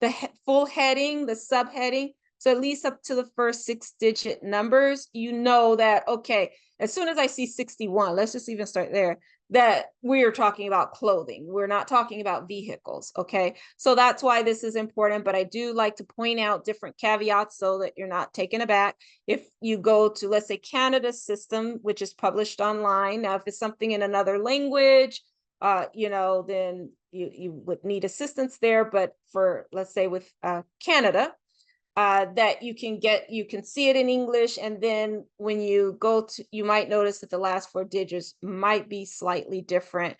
S2: the full heading, the subheading. So at least up to the first 6-digit numbers, you know that, okay, as soon as I see 61, let's just even start there, that we're talking about clothing. We're not talking about vehicles, okay? So that's why this is important, but I do like to point out different caveats so that you're not taken aback. If you go to, let's say, Canada's system, which is published online, now if it's something in another language, you know, then you would need assistance there. But for, let's say with Canada, that you can see it in English, and then when you go to, you might notice that the last 4 digits might be slightly different.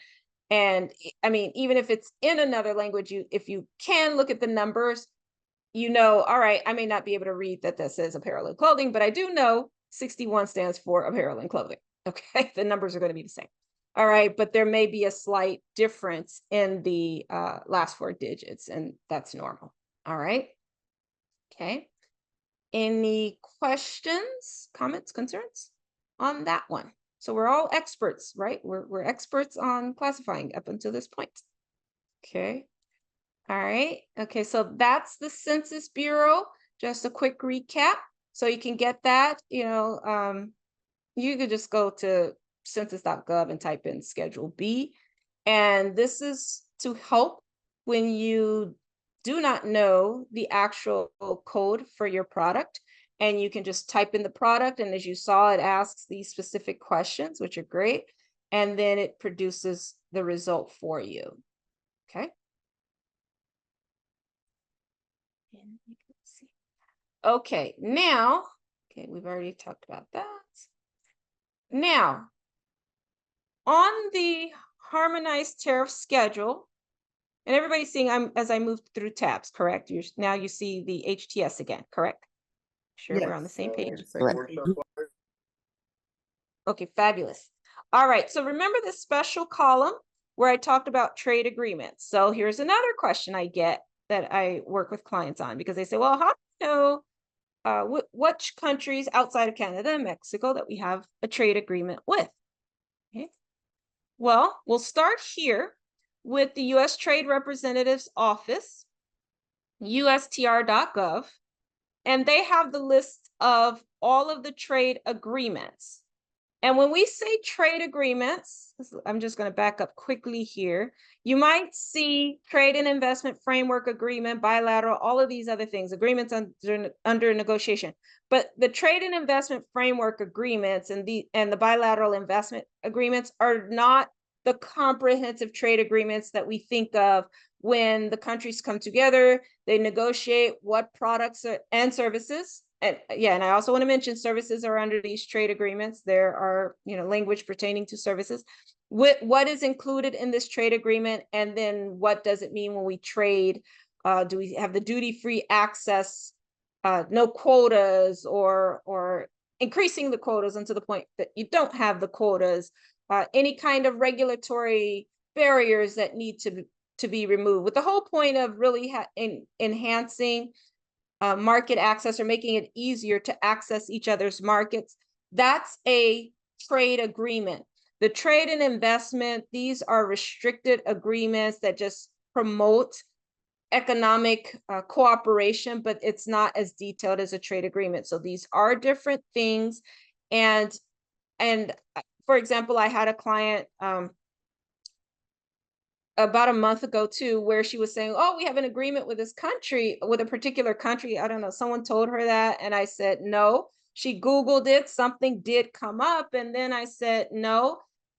S2: And I mean, even if it's in another language, if you can look at the numbers, you know, all right, I may not be able to read that this is apparel and clothing, but I do know 61 stands for apparel and clothing. Okay, the numbers are going to be the same. All right, but there may be a slight difference in the last 4 digits, and that's normal. All right. Okay. Any questions, comments, concerns on that one? So we're all experts, right? We're experts on classifying up until this point. Okay. All right. Okay. So that's the Census Bureau. Just a quick recap. So you can get that, you know, you could just go to census.gov and type in Schedule B. And this is to help when you do not know the actual code for your product, and you can just type in the product, and as you saw, it asks these specific questions, which are great, and then it produces the result for you. Okay. And you can see. Okay, now, okay, we've already talked about that. Now, on the harmonized tariff schedule, and everybody's seeing as I moved through tabs, correct? Now you see the HTS again, correct? Sure, we're on the same page.
S1: Yes, I can see.
S2: Okay, fabulous. All right, so remember this special column where I talked about trade agreements. So here's another question I get that I work with clients on, because they say, well, how do you know which countries outside of Canada and Mexico that we have a trade agreement with? Okay. Well, we'll start here with the U.S. Trade Representative's Office, ustr.gov, and they have the list of all of the trade agreements. And when we say trade agreements, I'm just going to back up quickly here. You might see trade and investment framework agreement, bilateral, all of these other things, agreements under negotiation. But the trade and investment framework agreements and the bilateral investment agreements are not the comprehensive trade agreements that we think of when the countries come together, they negotiate what products and services. And yeah, and I also want to mention services are under these trade agreements. There are, language pertaining to services. What is included in this trade agreement, and then what does it mean when we trade? Do we have the duty-free access, no quotas, or increasing the quotas until the point that you don't have the quotas? Any kind of regulatory barriers that need to be removed, with the whole point of really enhancing market access, or making it easier to access each other's markets. That's a trade agreement. The trade and investment, these are restricted agreements that just promote economic cooperation, but it's not as detailed as a trade agreement. So these are different things. And for example, I had a client about a month ago too, where she was saying, oh, we have an agreement with this country, with a particular country. I don't know, someone told her that. And I said, no. She Googled it, something did come up. And then I said, no,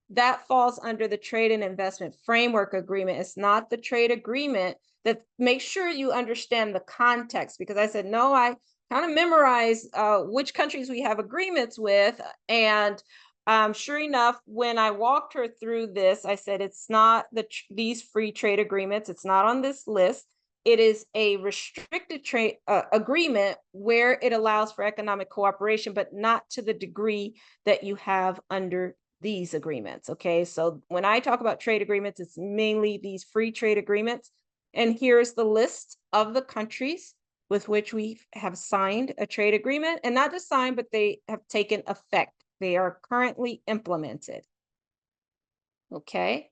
S2: that falls under the trade and investment framework agreement. It's not the trade agreement. That make sure you understand the context, because I said, no, I kind of memorize which countries we have agreements with. And sure enough, when I walked her through this, I said, it's not these free trade agreements. It's not on this list. It is a restricted trade agreement where it allows for economic cooperation, but not to the degree that you have under these agreements. Okay, so when I talk about trade agreements, it's mainly these free trade agreements. And here's the list of the countries with which we have signed a trade agreement, and not just signed, but they have taken effect. They are currently implemented. Okay.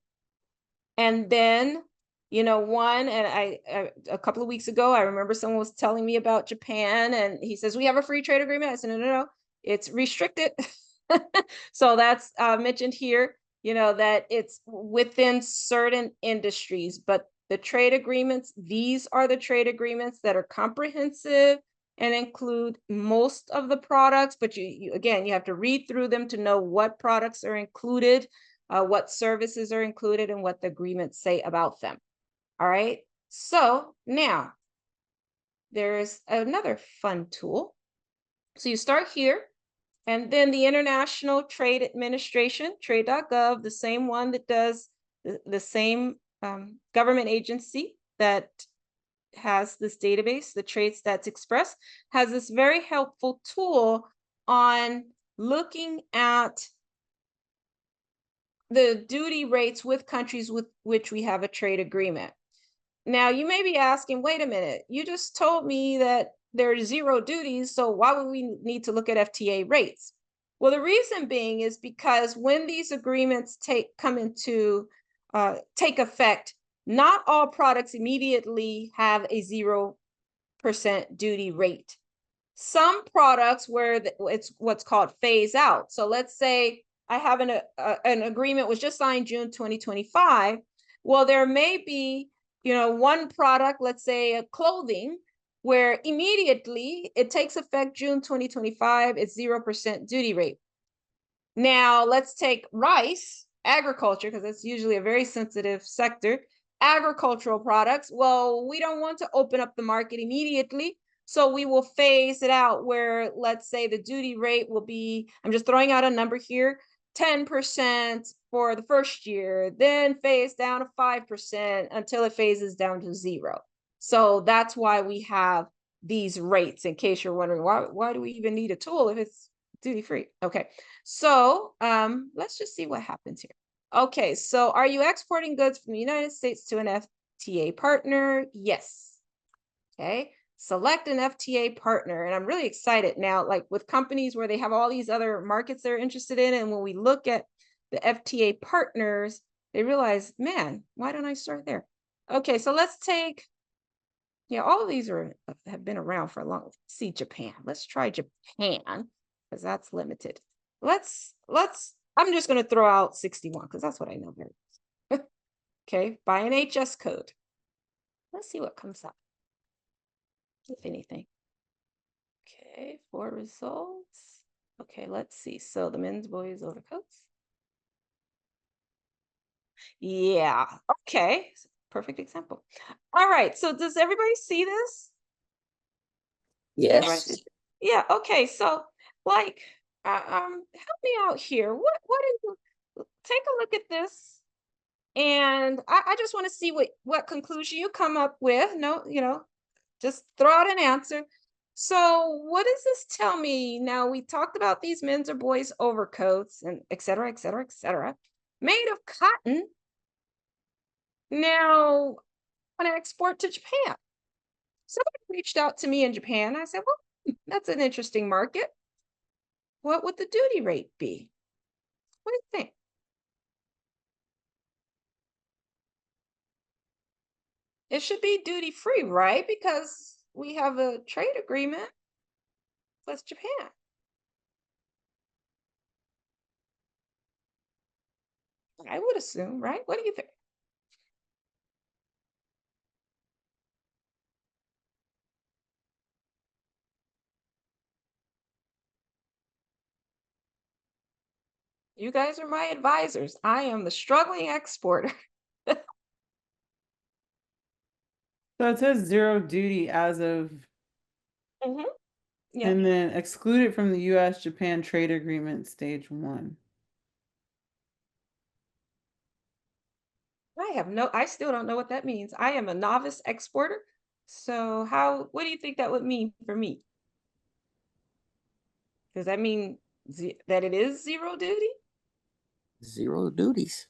S2: And then, a couple of weeks ago, I remember someone was telling me about Japan, and he says, we have a free trade agreement. I said, no, it's restricted. So that's mentioned here, that it's within certain industries, but the trade agreements, these are the trade agreements that are comprehensive and include most of the products, but you again, you have to read through them to know what products are included, what services are included, and what the agreements say about them. All right, so now there's another fun tool. So you start here, and then the International Trade Administration, trade.gov, the same one that does the same government agency that has this database, the Trade Stats Express, has this very helpful tool on looking at the duty rates with countries with which we have a trade agreement. Now, you may be asking, wait a minute, you just told me that there are zero duties, so why would we need to look at FTA rates? Well, the reason being is because when these agreements take effect, not all products immediately have a 0% duty rate. Some products where it's what's called phase out. So let's say I have an agreement was just signed June 2025. Well, there may be one product, let's say a clothing, where immediately it takes effect June 2025, it's 0% duty rate. Now let's take rice, agriculture, because that's usually a very sensitive sector. Agricultural products, well, we don't want to open up the market immediately, so we will phase it out where, let's say, the duty rate will be, I'm just throwing out a number here, 10% for the first year, then phase down to 5% until it phases down to 0. So that's why we have these rates, in case you're wondering, why do we even need a tool if it's duty free? Okay, so let's just see what happens here. Okay, so are you exporting goods from the United States to an FTA partner? Yes. Okay, select an FTA partner. And I'm really excited now, like with companies where they have all these other markets they're interested in. And when we look at the FTA partners, they realize, man, why don't I start there? Okay, so let's take, all of these have been around for a long. Let's see Japan. Let's try Japan, because that's limited. I'm just going to throw out 61 because that's what I know very well. Okay, by an HS code. Let's see what comes up, if anything. Okay, 4 results. Okay, let's see. So the men's, boys, overcoats. Yeah, okay. Perfect example. All right, so does everybody see this?
S3: Yes.
S2: Yeah, okay, so like, help me out here. What is, take a look at this, and I just want to see what conclusion you come up with. No, just throw out an answer. So what does this tell me? Now, we talked about these men's or boys overcoats and et cetera, et cetera, et cetera, made of cotton. Now, when I export to Japan, somebody reached out to me in Japan. I said, well, that's an interesting market. What would the duty rate be? What do you think? It should be duty free, right? Because we have a trade agreement with Japan. I would assume, right? What do you think? You guys are my advisors. I am the struggling exporter.
S1: So it says 0 duty as of,
S2: Yeah.
S1: and then excluded from the US-Japan trade agreement stage 1.
S2: I still don't know what that means. I am a novice exporter. So what do you think that would mean for me? Does that mean that it is 0 duty?
S3: 0 duties.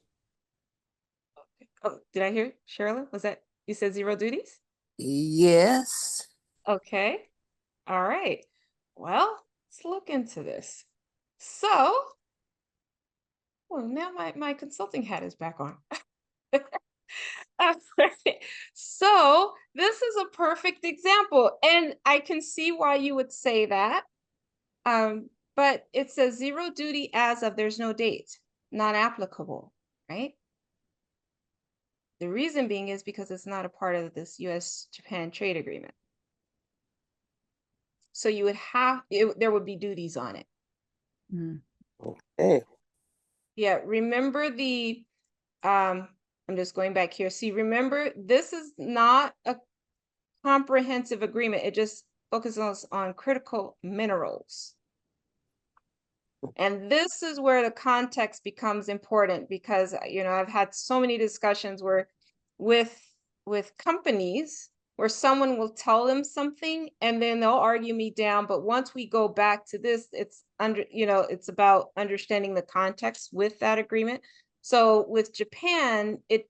S2: Oh, did I hear Sherilyn? Was that, you said 0 duties?
S3: Yes.
S2: Okay. All right. Well, let's look into this. So, well, now my consulting hat is back on. So this is a perfect example, and I can see why you would say that. But it says 0 duty as of, there's no date, not applicable, right? The reason being is because it's not a part of this US-Japan trade agreement. So you would there would be duties on it.
S3: Okay.
S2: Yeah, remember I'm just going back here. See, remember, this is not a comprehensive agreement. It just focuses on critical minerals. And this is where the context becomes important, because I've had so many discussions with companies where someone will tell them something and then they'll argue me down. But once we go back to this, it's about understanding the context with that agreement. So with Japan, it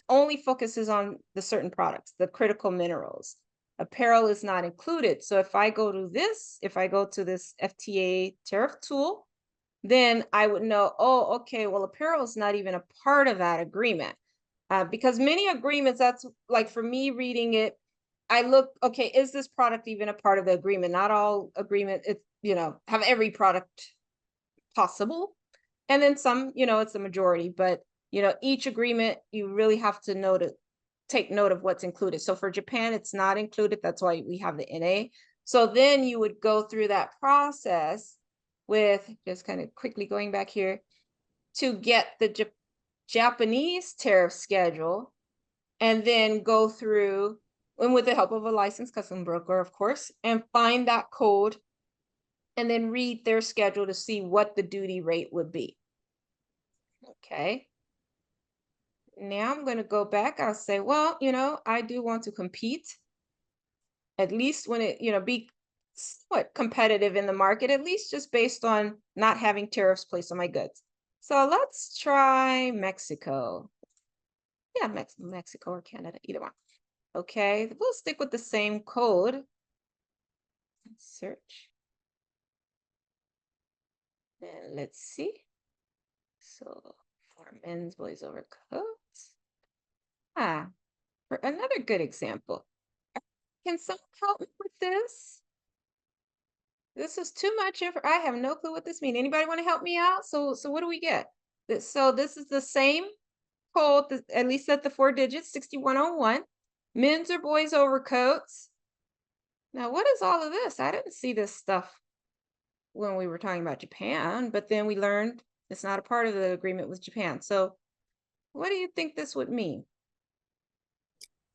S2: only focuses on the certain products, the critical minerals. Apparel is not included. So if I go to this FTA tariff tool, then I would know, oh, okay, well, apparel is not even a part of that agreement. Because many agreements, that's like, for me reading it, I look, okay, is this product even a part of the agreement? Not all agreement, have every product possible. And then some, it's the majority, but each agreement, you really have to know take note of what's included. So for Japan, it's not included. That's why we have the NA. So then you would go through that process with, just kind of quickly going back here, to get the Japanese tariff schedule, and then go through, and with the help of a licensed custom broker, of course, and find that code, and then read their schedule to see what the duty rate would be. Okay. Now I'm going to go back. I'll say, well, I do want to compete, at least when it, be somewhat competitive in the market, at least just based on not having tariffs placed on my goods. So let's try Mexico. Yeah, Mexico or Canada, either one. Okay, we'll stick with the same code. Search. And let's see. So for men's, boys, overcoats. For another good example. Can someone help me with this? This is too much info. I have no clue what this means. Anybody want to help me out? So what do we get? So this is the same code, at least at the 4 digits, 6101. Men's or boys overcoats. Now, what is all of this? I didn't see this stuff when we were talking about Japan, but then we learned it's not a part of the agreement with Japan. So what do you think this would mean?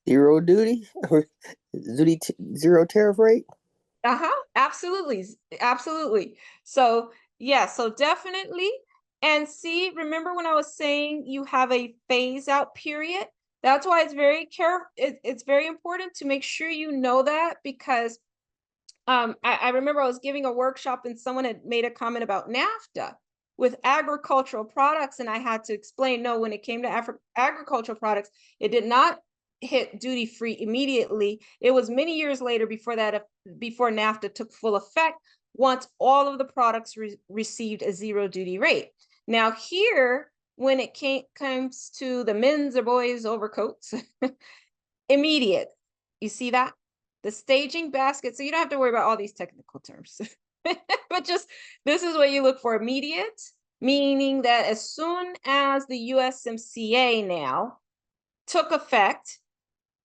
S3: Zero duty or zero tariff rate?
S2: Absolutely. Absolutely. So yeah, so definitely. And see, remember when I was saying you have a phase out period? That's why it's very careful. It's very important to make sure you know that, because I remember I was giving a workshop and someone had made a comment about NAFTA with agricultural products, and I had to explain, no, when it came to agricultural products, it did not hit duty free immediately. It was many years later before NAFTA took full effect, once all of the products received a zero duty rate. Now here, when it comes to the men's or boys overcoats, immediate. You see that? The staging basket. So you don't have to worry about all these technical terms, but just this is what you look for: immediate, meaning that as soon as the USMCA now took effect,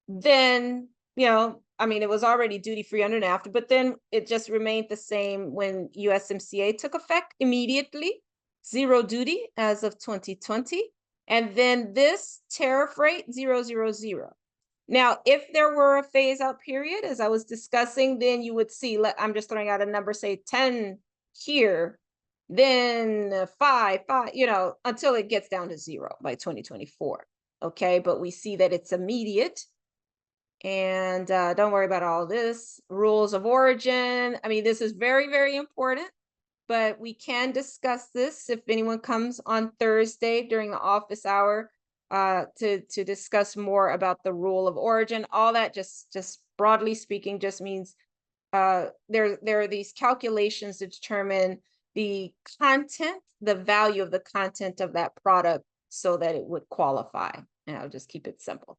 S2: then, it was already duty-free under NAFTA, but then it just remained the same when USMCA took effect immediately, zero duty as of 2020. And then this tariff rate, 000. Now, if there were a phase out period, as I was discussing, then you would see, I'm just throwing out a number, say 10 here, then 5, until it gets down to 0 by 2024. Okay, but we see that it's immediate. And don't worry about all this. Rules of origin. This is very, very important, but we can discuss this if anyone comes on Thursday during the office hour to discuss more about the rule of origin. All that just broadly speaking just means there are these calculations to determine the content, the value of the content of that product so that it would qualify. And I'll just keep it simple.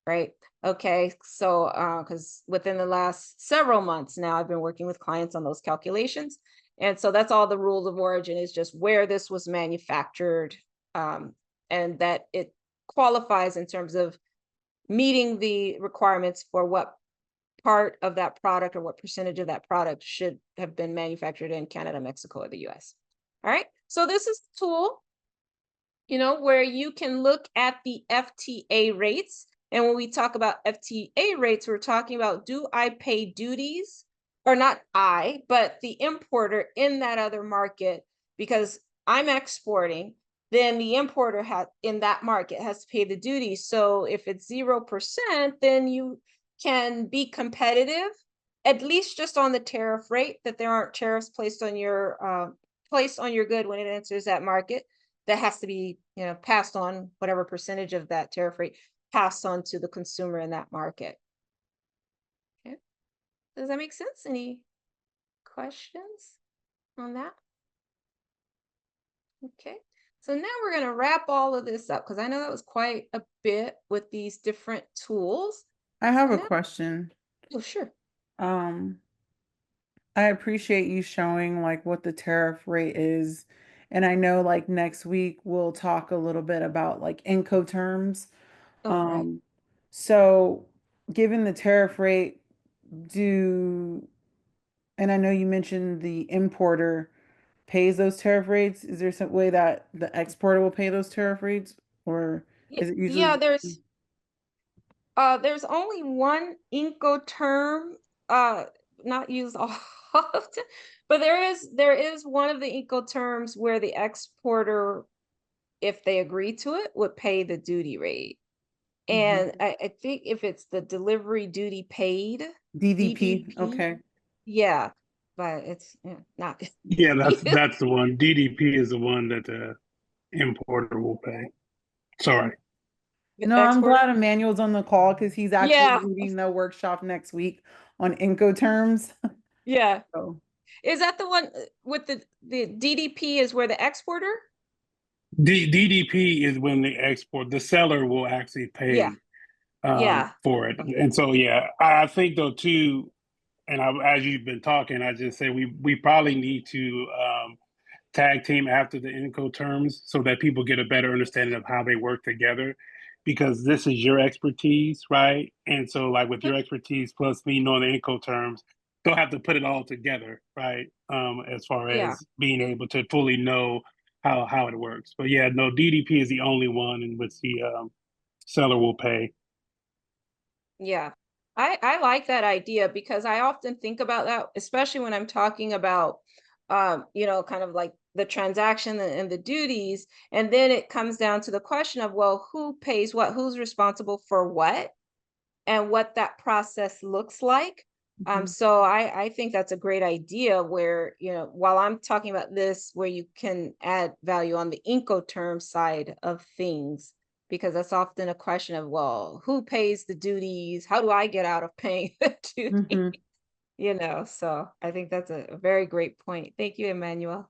S2: Right. Okay. So, because within the last several months now, I've been working with clients on those calculations. And so that's all the rules of origin, is just where this was manufactured, and that it qualifies in terms of meeting the requirements for what part of that product or what percentage of that product should have been manufactured in Canada, Mexico, or the US. All right. So this is the tool, where you can look at the FTA rates. And when we talk about FTA rates, we're talking about, do I pay duties, or not I, but the importer in that other market, because I'm exporting, then the importer in that market has to pay the duties. So if it's 0%, then you can be competitive, at least just on the tariff rate, that there aren't tariffs placed on your good when it enters that market. That has to be, passed on, whatever percentage of that tariff rate passed on to the consumer in that market. Okay. Does that make sense? Any questions on that? Okay. So now we're going to wrap all of this up, because I know that was quite a bit with these different tools.
S1: I have a question.
S2: Oh, sure.
S1: I appreciate you showing like what the tariff rate is. And I know like next week we'll talk a little bit about like Incoterms.
S2: Oh, right.
S1: So given the tariff rate, and I know you mentioned the importer pays those tariff rates. Is there some way that the exporter will pay those tariff rates, or is it
S2: Yeah,
S1: usually?
S2: there's only one Incoterm, uh, not used often, but there is one of the Incoterms where the exporter, if they agree to it, would pay the duty rate. And
S1: Mhm.
S2: I think if it's the delivery duty paid,
S1: DDP?
S2: DDP,
S1: Okay.
S2: yeah, but it's not.
S4: Yeah, that's the one. DDP is the one that the importer will pay. Sorry.
S2: The
S1: No, I'm
S2: exporter.
S1: glad Emmanuel's on the call because he's actually
S2: Yeah,
S1: leading the workshop next week on Incoterms.
S2: yeah.
S1: So,
S2: Is that the one with the DDP is where the exporter?
S4: DDP is when the seller will actually
S2: Yeah,
S4: pay
S2: yeah,
S4: for it. And so, yeah, I think though too, and as you've been talking, I just say we probably need to tag team after the Incoterms so that people get a better understanding of how they work together, because this is your expertise, right? And so, like with your expertise plus me knowing the Incoterms, they'll have to put it all together, right? As far
S2: yeah,
S4: as being able to fully know how it works. But yeah, no, DDP is the only one in which the seller will pay.
S2: yeah. I like that idea because I often think about that, especially when I'm talking about, kind of like the transaction and the duties, and then it comes down to the question of, well, who pays what, who's responsible for what, and what that process looks like.
S1: mhm,
S2: So I think that's a great idea where, while I'm talking about this, where you can add value on the Incoterm side of things, because that's often a question of, well, who pays the duties? How do I get out of paying the duty?
S1: mhm.
S2: So I think that's a very great point. Thank you, Emmanuel.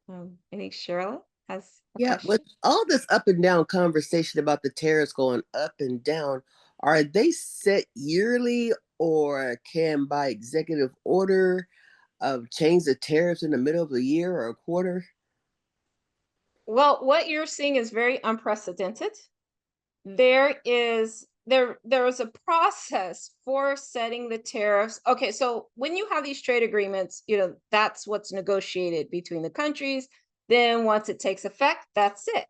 S2: I think Cheryl has a
S3: Yeah, with
S2: question.
S3: all this up and down conversation about the tariffs going up and down, are they set yearly or can by executive order change the tariffs in the middle of the year or a quarter?
S2: Well, what you're seeing is very unprecedented. There is a process for setting the tariffs. Okay, so when you have these trade agreements, that's what's negotiated between the countries. Then once it takes effect, that's it.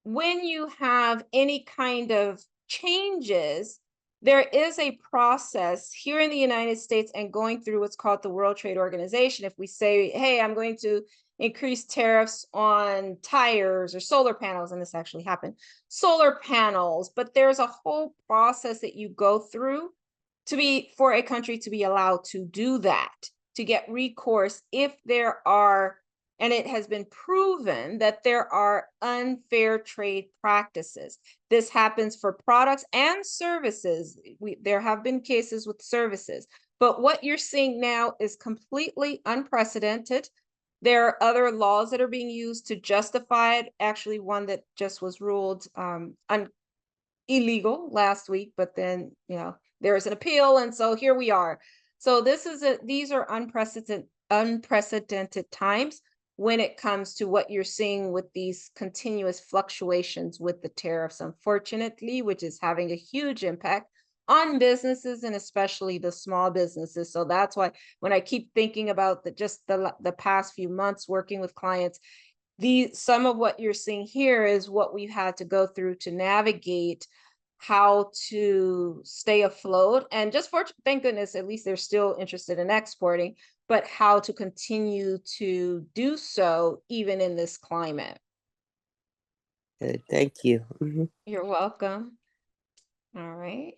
S2: When you have any kind of changes, there is a process here in the United States and going through what's called the World Trade Organization. If we say, hey, I'm going to increase tariffs on tires or solar panels, and this actually happened, solar panels, but there's a whole process that you go through for a country to be allowed to do that, to get recourse if there are, and it has been proven that there are unfair trade practices. This happens for products and services. There have been cases with services, but what you're seeing now is completely unprecedented. There are other laws that are being used to justify it. Actually, one that just was ruled illegal last week, but then there's an appeal, and so here we are. So these are unprecedented times when it comes to what you're seeing with these continuous fluctuations with the tariffs, unfortunately, which is having a huge impact on businesses and especially the small businesses. So that's why when I keep thinking about the past few months working with clients, some of what you're seeing here is what we've had to go through to navigate how to stay afloat, and thank goodness, at least they're still interested in exporting, but how to continue to do so even in this climate.
S3: Thank you. Mhm.
S2: You're welcome. All right.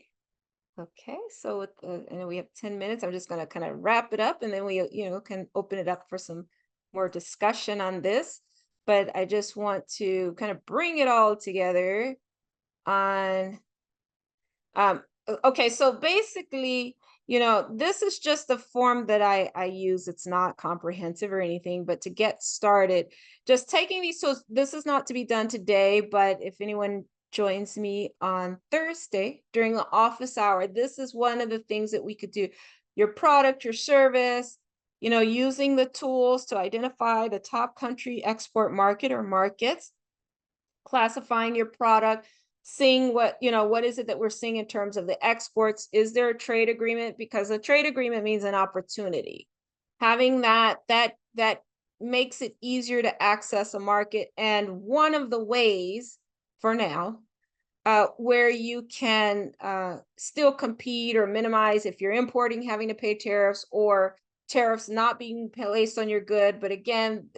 S2: Okay, so and we have 10 minutes. I'm just going to kind of wrap it up, and then we can open it up for some more discussion on this. But I just want to kind of bring it all together on okay, so basically, this is just the form that I use. It's not comprehensive or anything, but to get started, just taking these tools. This is not to be done today, but if anyone joins me on Thursday during the office hour, this is one of the things that we could do. Your product, your service, using the tools to identify the top country export market or markets, classifying your product, seeing what, what is it that we're seeing in terms of the exports? Is there a trade agreement? Because a trade agreement means an opportunity. Having that makes it easier to access a market. And one of the ways for now, where you can still compete or minimize if you're importing, having to pay tariffs, or tariffs not being placed on your good. But again,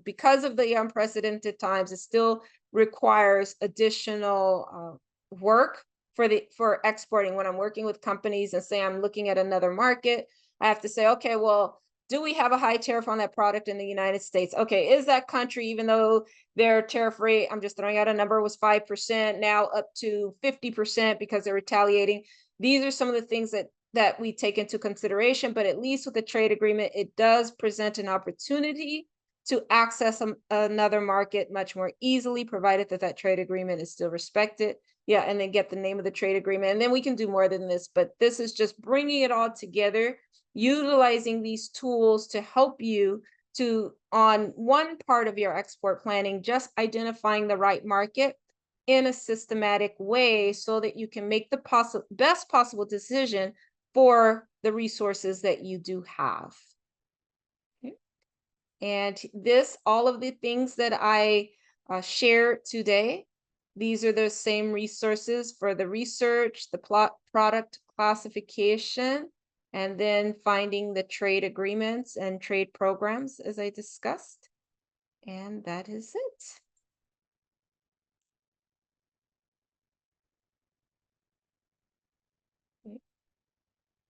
S2: because of the unprecedented times, it still requires additional work for exporting. When I'm working with companies and say I'm looking at another market, I have to say, okay, well, do we have a high tariff on that product in the United States? Okay, is that country, even though their tariff rate, I'm just throwing out a number, was 5%, now up to 50% because they're retaliating? These are some of the things that we take into consideration, but at least with the trade agreement, it does present an opportunity to access another market much more easily, provided that trade agreement is still respected. Yeah, and then get the name of the trade agreement. And then we can do more than this, but this is just bringing it all together, utilizing these tools to help you to, on one part of your export planning, just identifying the right market in a systematic way so that you can make the best possible decision for the resources that you do have. Okay. And all of the things that I shared today, these are the same resources for the research, the product classification, and then finding the trade agreements and trade programs, as I discussed. And that is it.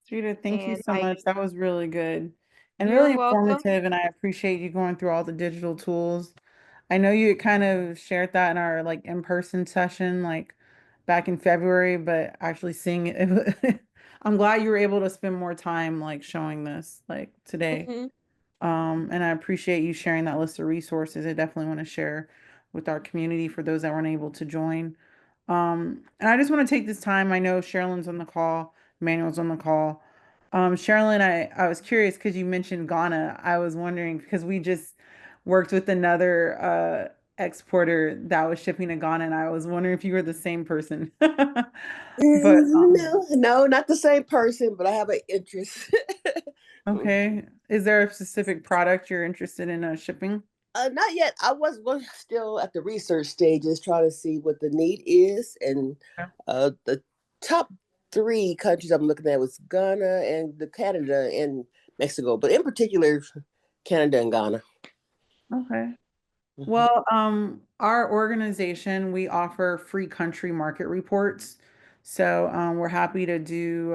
S1: Sarita, thank you
S2: And
S1: so much. That was really good and
S2: you're
S1: really
S2: welcome.
S1: informative, and I appreciate you going through all the digital tools. I know you kind of shared that in our like in-person session, like back in February, but actually seeing it, I'm glad you were able to spend more time like showing this like today.
S2: Mhm.
S1: And I appreciate you sharing that list of resources. I definitely want to share with our community for those that weren't able to join. And I just want to take this time. I know Sherilyn's on the call, Manuel's on the call. Sherilyn, I was curious because you mentioned Ghana. I was wondering because we just worked with another exporter that was shipping to Ghana, and I was wondering if you were the same person. But
S3: No, not the same person, but I have an interest.
S1: okay, is there a specific product you're interested in shipping?
S3: Not yet. I was still at the research stages, trying to see what the need is, and the top three countries I'm looking at was Ghana and the Canada and Mexico, but in particular, Canada and Ghana.
S1: Okay.
S3: Mhm.
S1: Well, our organization, we offer free country market reports. So, we're happy to do,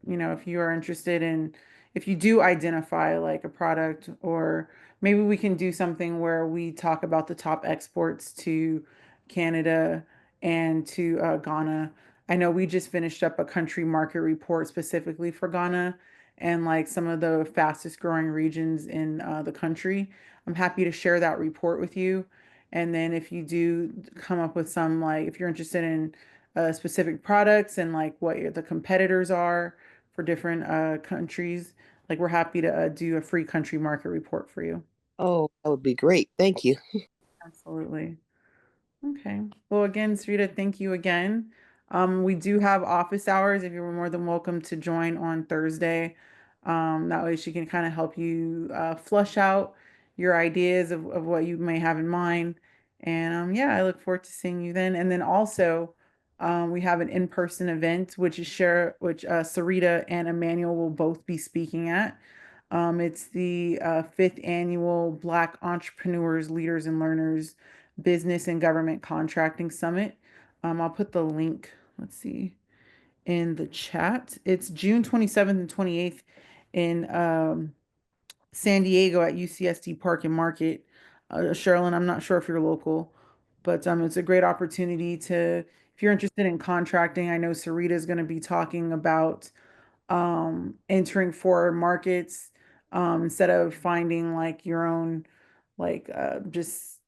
S1: if you are interested in, if you do identify like a product, or maybe we can do something where we talk about the top exports to Canada and to Ghana. I know we just finished up a country market report specifically for Ghana and like some of the fastest growing regions in the country. I'm happy to share that report with you. And then if you do come up with some, like, if you're interested in specific products and like what the competitors are for different countries, like we're happy to do a free country market report for you.
S3: Oh, that would be great. Thank you.
S1: Absolutely. Okay. Well, again, Sarita, thank you again. We do have office hours if you're more than welcome to join on Thursday. That way she can kind of help you flush out your ideas of what you may have in mind. And yeah, I look forward to seeing you then. And then also, we have an in-person event, which Sarita and Emmanuel will both be speaking at. It's the fifth annual Black Entrepreneurs, Leaders, and Learners Business and Government Contracting Summit. I'll put the link, let's see, in the chat. It's June 27th and 28th in San Diego at UCSD Park and Market. Sherilyn, I'm not sure if you're local, but it's a great opportunity to, if you're interested in contracting, I know Sarita is going to be talking about entering foreign markets instead of finding like your own, like just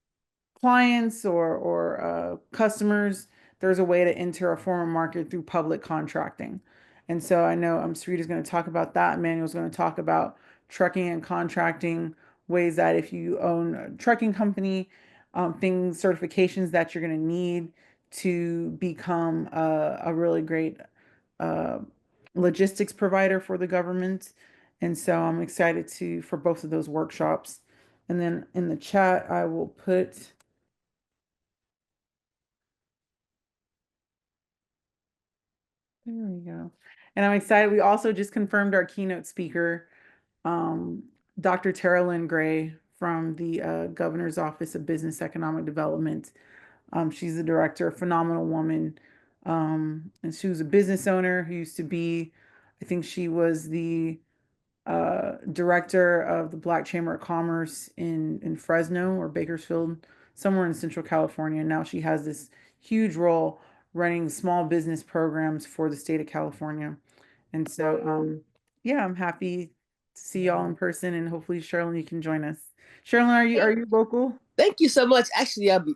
S1: clients or customers. There's a way to enter a foreign market through public contracting. And so I know Sarita is going to talk about that. Emmanuel's going to talk about trucking and contracting, ways that if you own a trucking company, things, certifications that you're going to need to become a really great logistics provider for the government. And so I'm excited for both of those workshops. And then in the chat, I will put. There we go. And I'm excited. We also just confirmed our keynote speaker, Dr. Tara Lynn Gray from the Governor's Office of Business Economic Development. She's the director, a phenomenal woman. And she was a business owner who used to be, I think she was the director of the Black Chamber of Commerce in Fresno or Bakersfield, somewhere in Central California. Now she has this huge role running small business programs for the state of California. And so, yeah, I'm happy to see y'all in person, and hopefully, Sherilyn, you can join us. Sherilyn, are you local?
S3: Thank you so much. Actually, I'm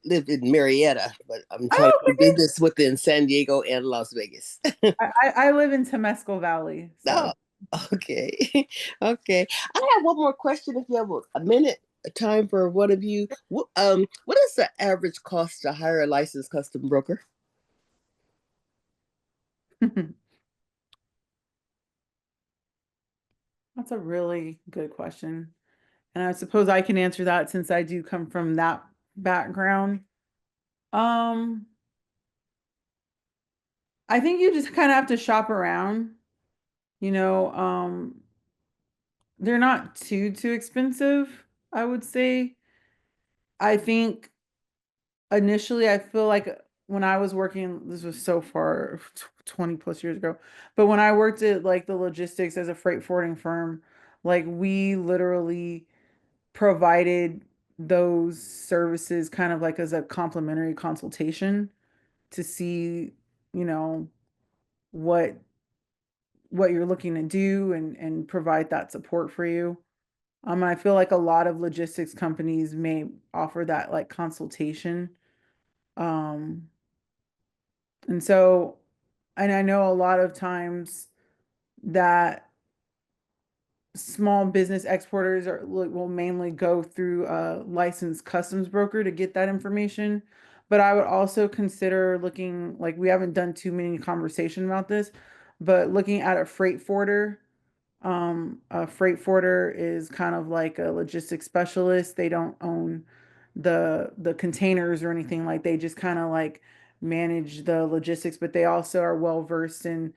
S3: live in Marietta, but I'm trying to
S1: Oh,
S3: do business within San Diego and Las Vegas.
S1: I live in Temescal Valley. So.
S3: Oh, okay. Okay. I have one more question. If you have a minute time for one of you, what is the average cost to hire a licensed custom broker?
S1: That's a really good question. And I suppose I can answer that since I do come from that background. Um, I think you just kind of have to shop around. You know, they're not too expensive, I would say. I think initially I feel like when I was working, this was so far 20 plus years ago, but when I worked at like the logistics as a freight forwarding firm, like we literally provided those services kind of like as a complimentary consultation to see, you know, what you're looking to do and provide that support for you. And I feel like a lot of logistics companies may offer that like consultation. Um, and so, and I know a lot of times that small business exporters will mainly go through a licensed customs broker to get that information. But I would also consider looking, like we haven't done too many conversation about this, but looking at a freight forwarder. A freight forwarder is kind of like a logistics specialist. They don't own the containers or anything, like they just kind of like manage the logistics, but they also are well versed in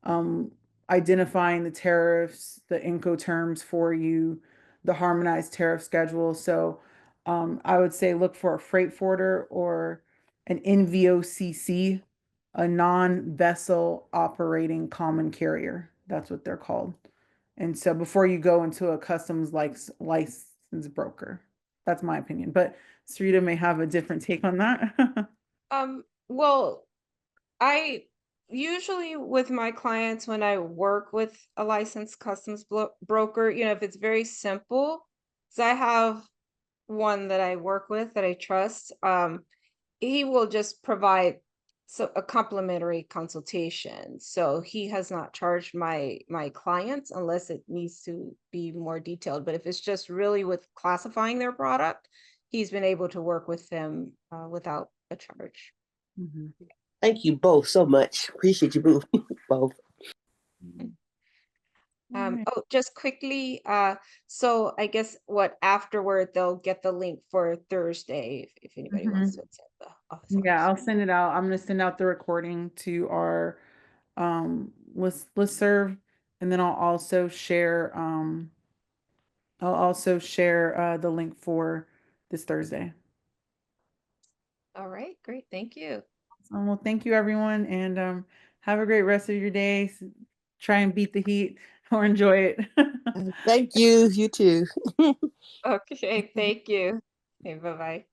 S1: um, identifying the tariffs, the Incoterms for you, the harmonized tariff schedule. So I would say look for a freight forwarder or an NVOCC, a non-vessel operating common carrier. That's what they're called. And so before you go into a customs like license broker, that's my opinion. But Sarita may have a different take on that.
S2: Well, I usually with my clients, when I work with a licensed customs broker, if it's very simple, because I have one that I work with that I trust, he will just provide a complimentary consultation. So he has not charged my clients unless it needs to be more detailed. But if it's just really with classifying their product, he's been able to work with them without a charge.
S1: Mhm.
S3: Thank you both so much. Appreciate you both. both.
S1: Alright.
S2: Oh, just quickly, so I guess afterward they'll get the link for Thursday if anybody wants to attend the office hours.
S1: Yeah, I'll send it out. I'm gonna send out the recording to our listserv, and then I'll also share the link for this Thursday.
S2: All right, great, thank you.
S1: Well, thank you everyone, and have a great rest of your day. Try and beat the heat or enjoy it.
S3: Thank you. You too.
S2: Okay, thank you. Okay, bye-bye.